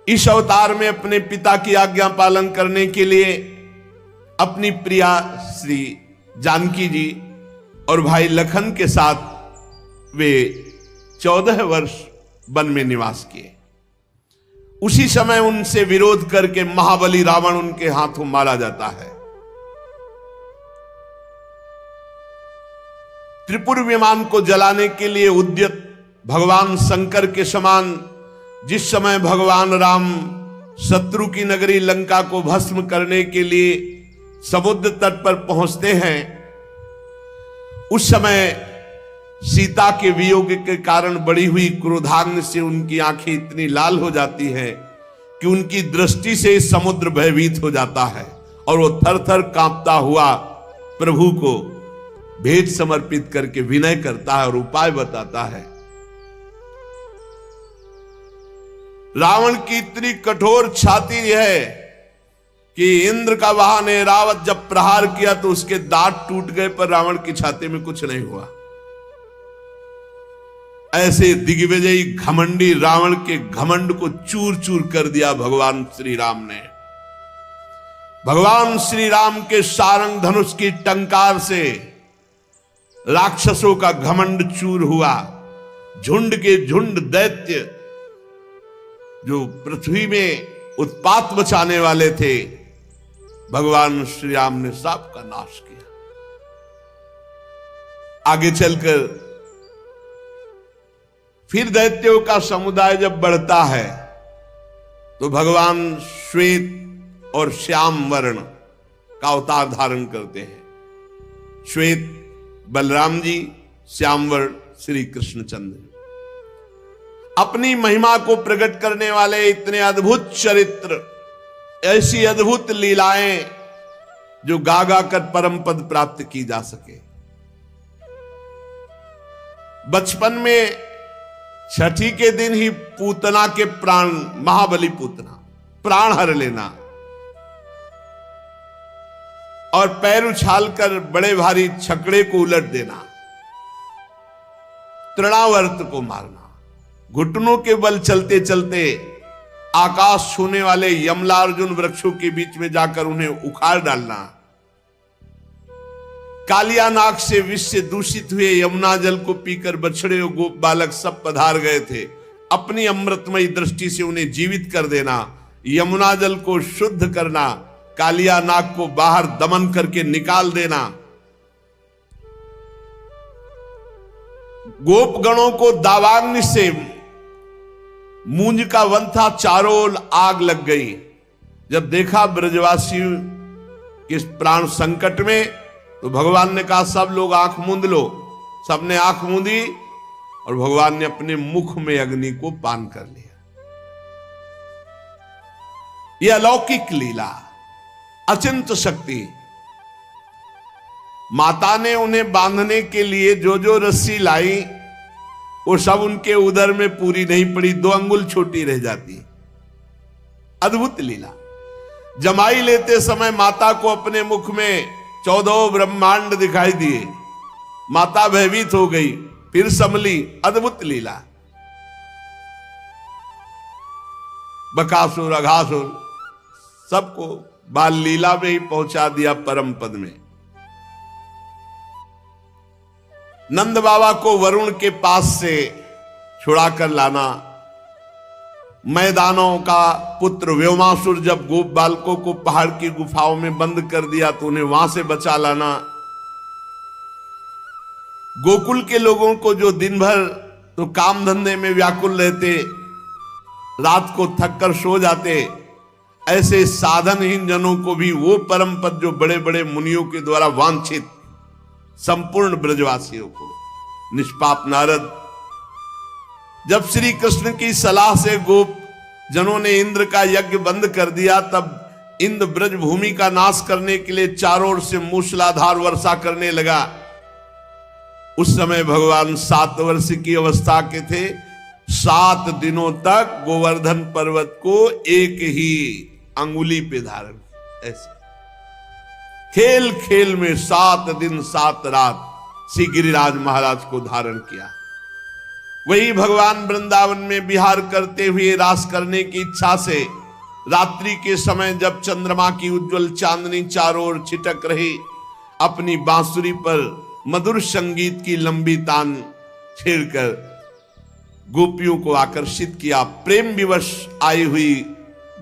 इस अवतार में अपने पिता की आज्ञा पालन करने के लिए अपनी प्रिया श्री जानकी जी और भाई लखन के साथ वे 14 वर्ष वन में निवास किए। उसी समय उनसे विरोध करके महाबली रावण उनके हाथों मारा जाता है। त्रिपुर विमान को जलाने के लिए उद्यत भगवान शंकर के समान जिस समय भगवान राम शत्रु की नगरी लंका को भस्म करने के लिए समुद्र तट पर पहुंचते हैं, उस समय सीता के वियोग के कारण बढ़ी हुई क्रोधाग्नि से उनकी आंखें इतनी लाल हो जाती है कि उनकी दृष्टि से समुद्र भयभीत हो जाता है और वो थर थर कांपता हुआ प्रभु को भेंट समर्पित करके विनय करता है और उपाय बताता है। रावण की इतनी कठोर छाती है कि इंद्र का वाहन ऐरावत जब प्रहार किया तो उसके दांत टूट गए, पर रावण की छाती में कुछ नहीं हुआ। ऐसे दिग्विजयी घमंडी रावण के घमंड को चूर चूर कर दिया भगवान श्री राम ने। भगवान श्री राम के सारंग धनुष की टंकार से राक्षसों का घमंड चूर हुआ। झुंड के झुंड दैत्य जो पृथ्वी में उत्पात मचाने वाले थे, भगवान श्री राम ने सबका नाश किया। आगे चलकर फिर दैत्यों का समुदाय जब बढ़ता है तो भगवान श्वेत और श्याम वर्ण का अवतार धारण करते हैं। श्वेत बलराम जी, श्याम वर्ण श्री कृष्णचंद्र। अपनी महिमा को प्रकट करने वाले इतने अद्भुत चरित्र, ऐसी अद्भुत लीलाएं जो गा गा कर परम पद प्राप्त की जा सके। बचपन में छठी के दिन ही पूतना के प्राण, महाबली पूतना प्राण हर लेना और पैर उछालकर बड़े भारी छकड़े को उलट देना, तृणावर्त को मारना, घुटनों के बल चलते चलते आकाश छूने वाले यमलार्जुन वृक्षों के बीच में जाकर उन्हें उखाड़ डालना, कालिया नाग से विष से दूषित हुए यमुना जल को पीकर बछड़े और गोप बालक सब पधार गए थे, अपनी अमृतमयी दृष्टि से उन्हें जीवित कर देना, यमुना जल को शुद्ध करना, कालिया नाग को बाहर दमन करके निकाल देना, गोपगणों को दावाग्नि से, मूंज का वन था, चारों ओर आग लग गई। जब देखा ब्रजवासी के प्राण संकट में, तो भगवान ने कहा सब लोग आंख मूंद लो। सबने आंख मूंदी और भगवान ने अपने मुख में अग्नि को पान कर लिया। यह अलौकिक लीला, अचिंत शक्ति। माता ने उन्हें बांधने के लिए जो जो रस्सी लाई वो सब उनके उदर में पूरी नहीं पड़ी, 2 अंगुल छोटी रह जाती। अद्भुत लीला। जमाई लेते समय माता को अपने मुख में 14 ब्रह्मांड दिखाई दिए, माता भयभीत हो गई, फिर संभली। अद्भुत लीला। बकासुर, अघासुर सबको बाल लीला में ही पहुंचा दिया परम पद में। नंद बाबा को वरुण के पास से छुड़ाकर लाना, मैदानों का पुत्र व्योमासुर जब गोप बालकों को पहाड़ की गुफाओं में बंद कर दिया तो उन्हें वहां से बचा लाना, गोकुल के लोगों को जो दिन भर तो काम धंधे में व्याकुल रहते, रात को थक कर सो जाते, ऐसे साधनहीन जनों को भी वो परम पद जो बड़े बड़े मुनियों के द्वारा वांछित, संपूर्ण ब्रजवासियों को। निष्पाप नारद जब श्री कृष्ण की सलाह से गोप जनों ने इंद्र का यज्ञ बंद कर दिया, तब इंद्र ब्रज भूमि का नाश करने के लिए चारों ओर से मूसलाधार वर्षा करने लगा। उस समय भगवान 7 वर्ष की अवस्था के थे। 7 दिनों तक गोवर्धन पर्वत को एक ही अंगुली पे धारण, ऐसे खेल खेल में 7 दिन 7 रात श्री गिरिराज महाराज को धारण किया। वही भगवान वृंदावन में विहार करते हुए रास करने की इच्छा से रात्रि के समय जब चंद्रमा की उज्जवल चांदनी चारों ओर छिटक रही, अपनी बांसुरी पर मधुर संगीत की लंबी तान छेड़कर गोपियों को आकर्षित किया। प्रेम विवश आई हुई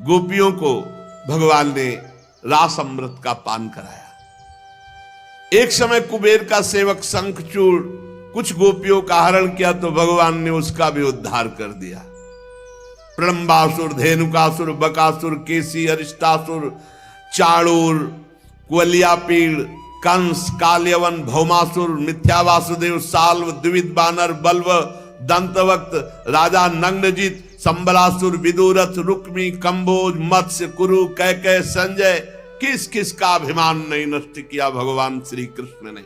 गोपियों को भगवान ने रास अमृत का पान कराया। एक समय कुबेर का सेवक शंखचूड़ कुछ गोपियों का हरण किया तो भगवान ने उसका भी उद्धार कर दिया। प्रलंबासुर, धेनुकासुर, बकासुर, केसी, अरिष्टासुर, चाणूर, कुवलियापीड़, कंस, काल्यवन, भौमासुर, मिथ्या वासुदेव, साल्व, द्विविध बानर, बल्व, दंतवक्त, राजा नग्नजित, संबलासुर, विदुरथ, रुक्मी, कंबोज, मत्स्य, कुरु, कैकय, संजय, किस किस का अभिमान नहीं नष्ट किया भगवान श्री कृष्ण ने।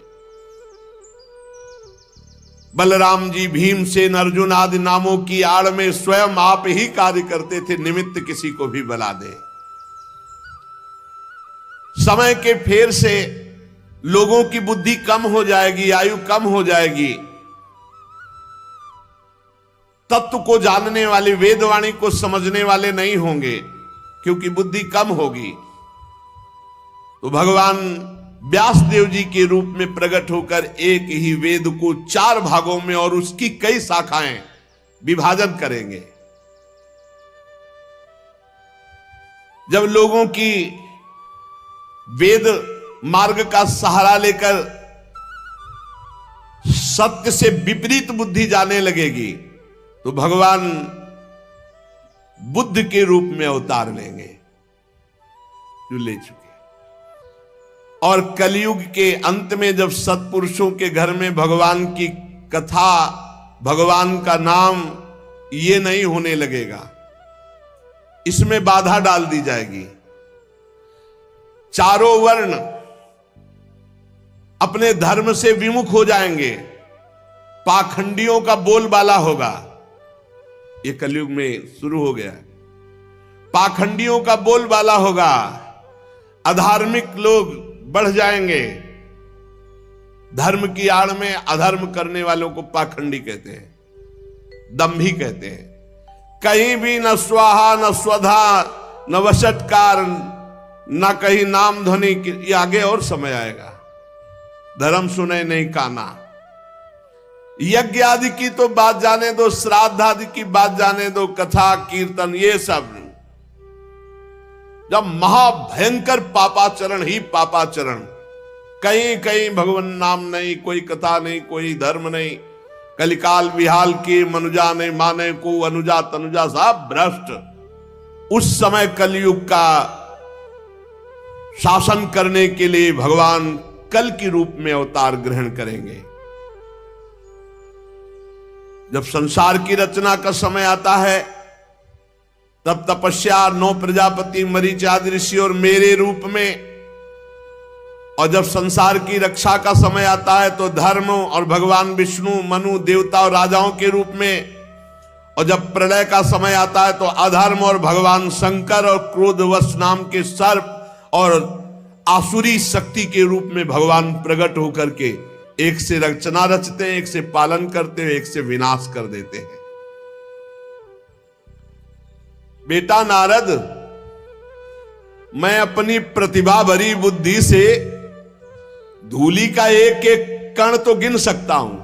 बलराम जी, भीमसेन, अर्जुन आदि नामों की आड़ में स्वयं आप ही कार्य करते थे, निमित्त किसी को भी बला दे। समय के फेर से लोगों की बुद्धि कम हो जाएगी, आयु कम हो जाएगी, तत्व को जानने वाले, वेदवाणी को समझने वाले नहीं होंगे, क्योंकि बुद्धि कम होगी। तो भगवान व्यासदेव जी के रूप में प्रकट होकर एक ही वेद को 4 भागों में और उसकी कई शाखाएं विभाजन करेंगे। जब लोगों की वेद मार्ग का सहारा लेकर सत्य से विपरीत बुद्धि जाने लगेगी, तो भगवान बुद्ध के रूप में अवतार लेंगे, जो ले चुके। और कलयुग के अंत में जब सत्पुरुषों के घर में भगवान की कथा, भगवान का नाम ये नहीं होने लगेगा, इसमें बाधा डाल दी जाएगी। चारों वर्ण अपने धर्म से विमुख हो जाएंगे, पाखंडियों का बोलबाला होगा। ये कलयुग में शुरू हो गया है। पाखंडियों का बोलबाला होगा, अधार्मिक लोग बढ़ जाएंगे। धर्म की आड़ में अधर्म करने वालों को पाखंडी कहते हैं, दंभी कहते हैं। कहीं भी न स्वाहा न स्वधा न वशटकार न कहीं नाम ध्वनि। ये आगे और समय आएगा। धर्म सुने नहीं काना। यज्ञ आदि की तो बात जाने दो, श्राद्ध आदि की बात जाने दो, कथा कीर्तन ये सब जब महाभयंकर पापाचरण ही पापाचरण, कहीं कहीं भगवान नाम नहीं, कोई कथा नहीं, कोई धर्म नहीं, कलिकाल विहाल की मनुजा नहीं माने को अनुजा तनुजा साहब भ्रष्ट। उस समय कलयुग का शासन करने के लिए भगवान कल की रूप में अवतार ग्रहण करेंगे। जब संसार की रचना का समय आता है तब तपस्या 9 प्रजापति मरीच आदि ऋषि और मेरे रूप में, और जब संसार की रक्षा का समय आता है तो धर्म और भगवान विष्णु मनु देवता और राजाओं के रूप में, और जब प्रलय का समय आता है तो अधर्म और भगवान शंकर और क्रोधवश नाम के सर्प और आसुरी शक्ति के रूप में भगवान प्रकट होकर के एक से रचना रचते हैं, एक से पालन करते हैं, एक से विनाश कर देते हैं। बेटा नारद, मैं अपनी प्रतिभा भरी बुद्धि से धूलि का एक एक कण तो गिन सकता हूं।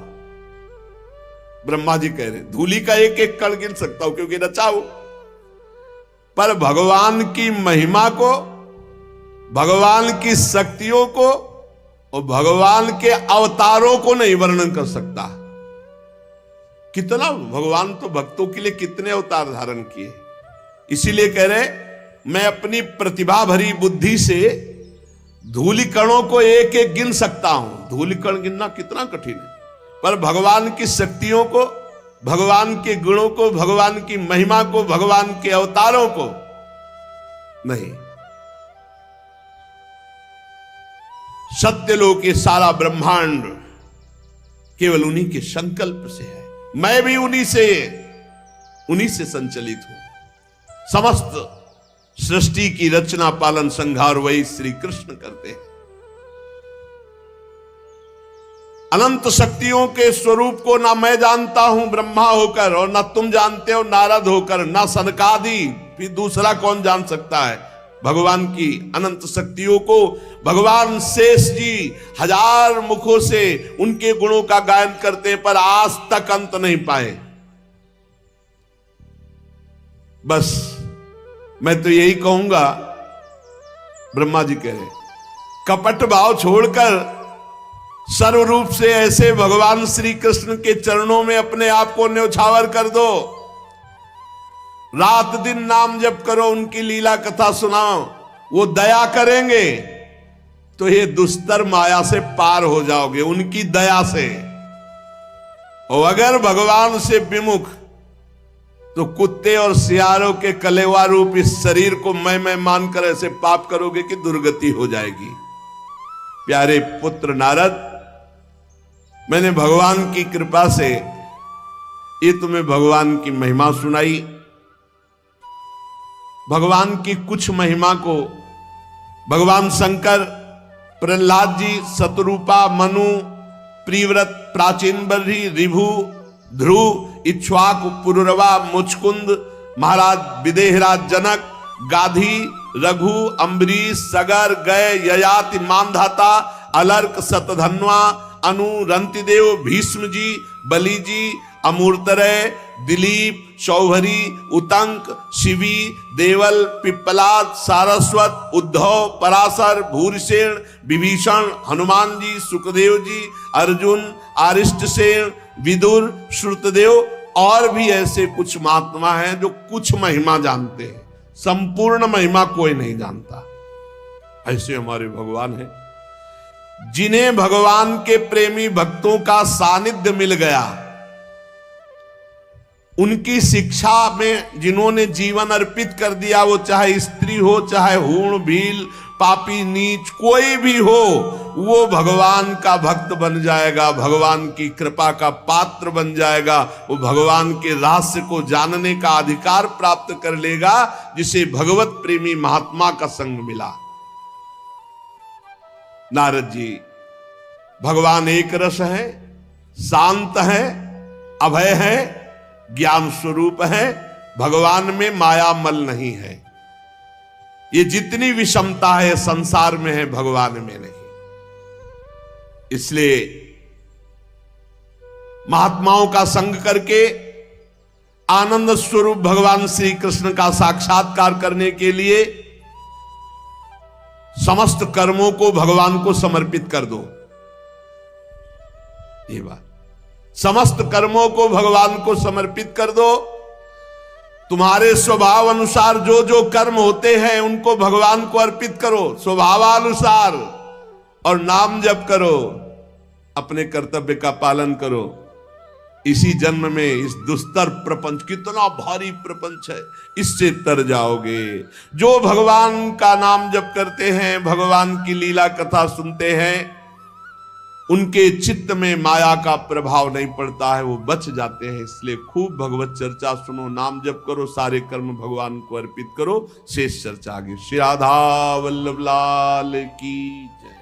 ब्रह्मा जी कह रहे धूलि का एक एक कण गिन सकता हूं क्योंकि रचा हूं, पर भगवान की महिमा को, भगवान की शक्तियों को और भगवान के अवतारों को नहीं वर्णन कर सकता। कितना भगवान तो भक्तों के लिए कितने अवतार धारण किए। इसीलिए कह रहे मैं अपनी प्रतिभा भरी बुद्धि से धूलि कणों को एक एक गिन सकता हूं। धूलि कण गिनना कितना कठिन है, पर भगवान की शक्तियों को, भगवान के गुणों को, भगवान की महिमा को, भगवान के अवतारों को नहीं। सत्यलोक के सारा ब्रह्मांड केवल उन्हीं के संकल्प से है। मैं भी उन्हीं से संचलित हूं। समस्त सृष्टि की रचना पालन संहार वही श्री कृष्ण करते हैं। अनंत शक्तियों के स्वरूप को ना मैं जानता हूं ब्रह्मा होकर, और ना तुम जानते हो नारद होकर, ना सनकादि, फिर दूसरा कौन जान सकता है भगवान की अनंत शक्तियों को। भगवान शेष जी 1000 मुखों से उनके गुणों का गायन करते पर आज तक अंत नहीं पाए। बस मैं तो यही कहूंगा, ब्रह्मा जी कह रहे कपट भाव छोड़कर सर्व रूप से ऐसे भगवान श्री कृष्ण के चरणों में अपने आप को न्यौछावर कर दो। रात दिन नाम जप करो, उनकी लीला कथा सुनाओ, वो दया करेंगे तो ये दुस्तर माया से पार हो जाओगे उनकी दया से। और अगर भगवान से विमुख तो कुत्ते और सियारों के कलेवा रूप इस शरीर को मैं मानकर ऐसे पाप करोगे कि दुर्गति हो जाएगी। प्यारे पुत्र नारद, मैंने भगवान की कृपा से ये तुम्हें भगवान की महिमा सुनाई। भगवान की कुछ महिमा को भगवान शंकर, प्रहलाद जी, शतरूपा, मनु, प्रिव्रत, प्राचीन बर्ही, रिभु, ध्रुव, इक्ष्वाकु, पुरुरवा, मुचकुंद, महाराज विदेहराज जनक, गाधी, रघु, अम्बरीश, सगर, गय, ययाति, मानधाता, अलर्क, शतधन्वा, अनु, रंतिदेव, भीष्म जी, बलि जी, अमूर्तरय, दिलीप, चौहरी, उतंक, शिवी, देवल, पिप्पलाद, सारस्वत, उद्धव, पराशर, भूरिसेन, विभीषण, हनुमान जी, सुखदेव जी, अर्जुन, आरिष्टसेन, विदुर, श्रुतदेव और भी ऐसे कुछ महात्मा हैं जो कुछ महिमा जानते हैं, संपूर्ण महिमा कोई नहीं जानता। ऐसे हमारे भगवान हैं जिन्हें भगवान के प्रेमी भक्तों का सानिध्य मिल गया, उनकी शिक्षा में जिन्होंने जीवन अर्पित कर दिया, वो चाहे स्त्री हो, चाहे हूण भील, पापी नीच कोई भी हो, वो भगवान का भक्त बन जाएगा, भगवान की कृपा का पात्र बन जाएगा, वो भगवान के रहस्य को जानने का अधिकार प्राप्त कर लेगा, जिसे भगवत प्रेमी महात्मा का संग मिला। नारद जी, भगवान एक रस है, शांत है, अभय है, ज्ञान स्वरूप है, भगवान में माया मल नहीं है। ये जितनी विषमता है संसार में है, भगवान में नहीं। इसलिए महात्माओं का संग करके आनंद स्वरूप भगवान श्री कृष्ण का साक्षात्कार करने के लिए समस्त कर्मों को भगवान को समर्पित कर दो। ये बात, समस्त कर्मों को भगवान को समर्पित कर दो। तुम्हारे स्वभाव अनुसार जो जो कर्म होते हैं उनको भगवान को अर्पित करो स्वभावानुसार, और नाम जप करो, अपने कर्तव्य का पालन करो। इसी जन्म में इस दुस्तर प्रपंच, कितना भारी प्रपंच है, इससे तर जाओगे। जो भगवान का नाम जप करते हैं, भगवान की लीला कथा सुनते हैं, उनके चित्त में माया का प्रभाव नहीं पड़ता है, वो बच जाते हैं। इसलिए खूब भगवत चर्चा सुनो, नाम जप करो, सारे कर्म भगवान को अर्पित करो। शेष चर्चा आगे। श्री राधा वल्लभ लाल की जय।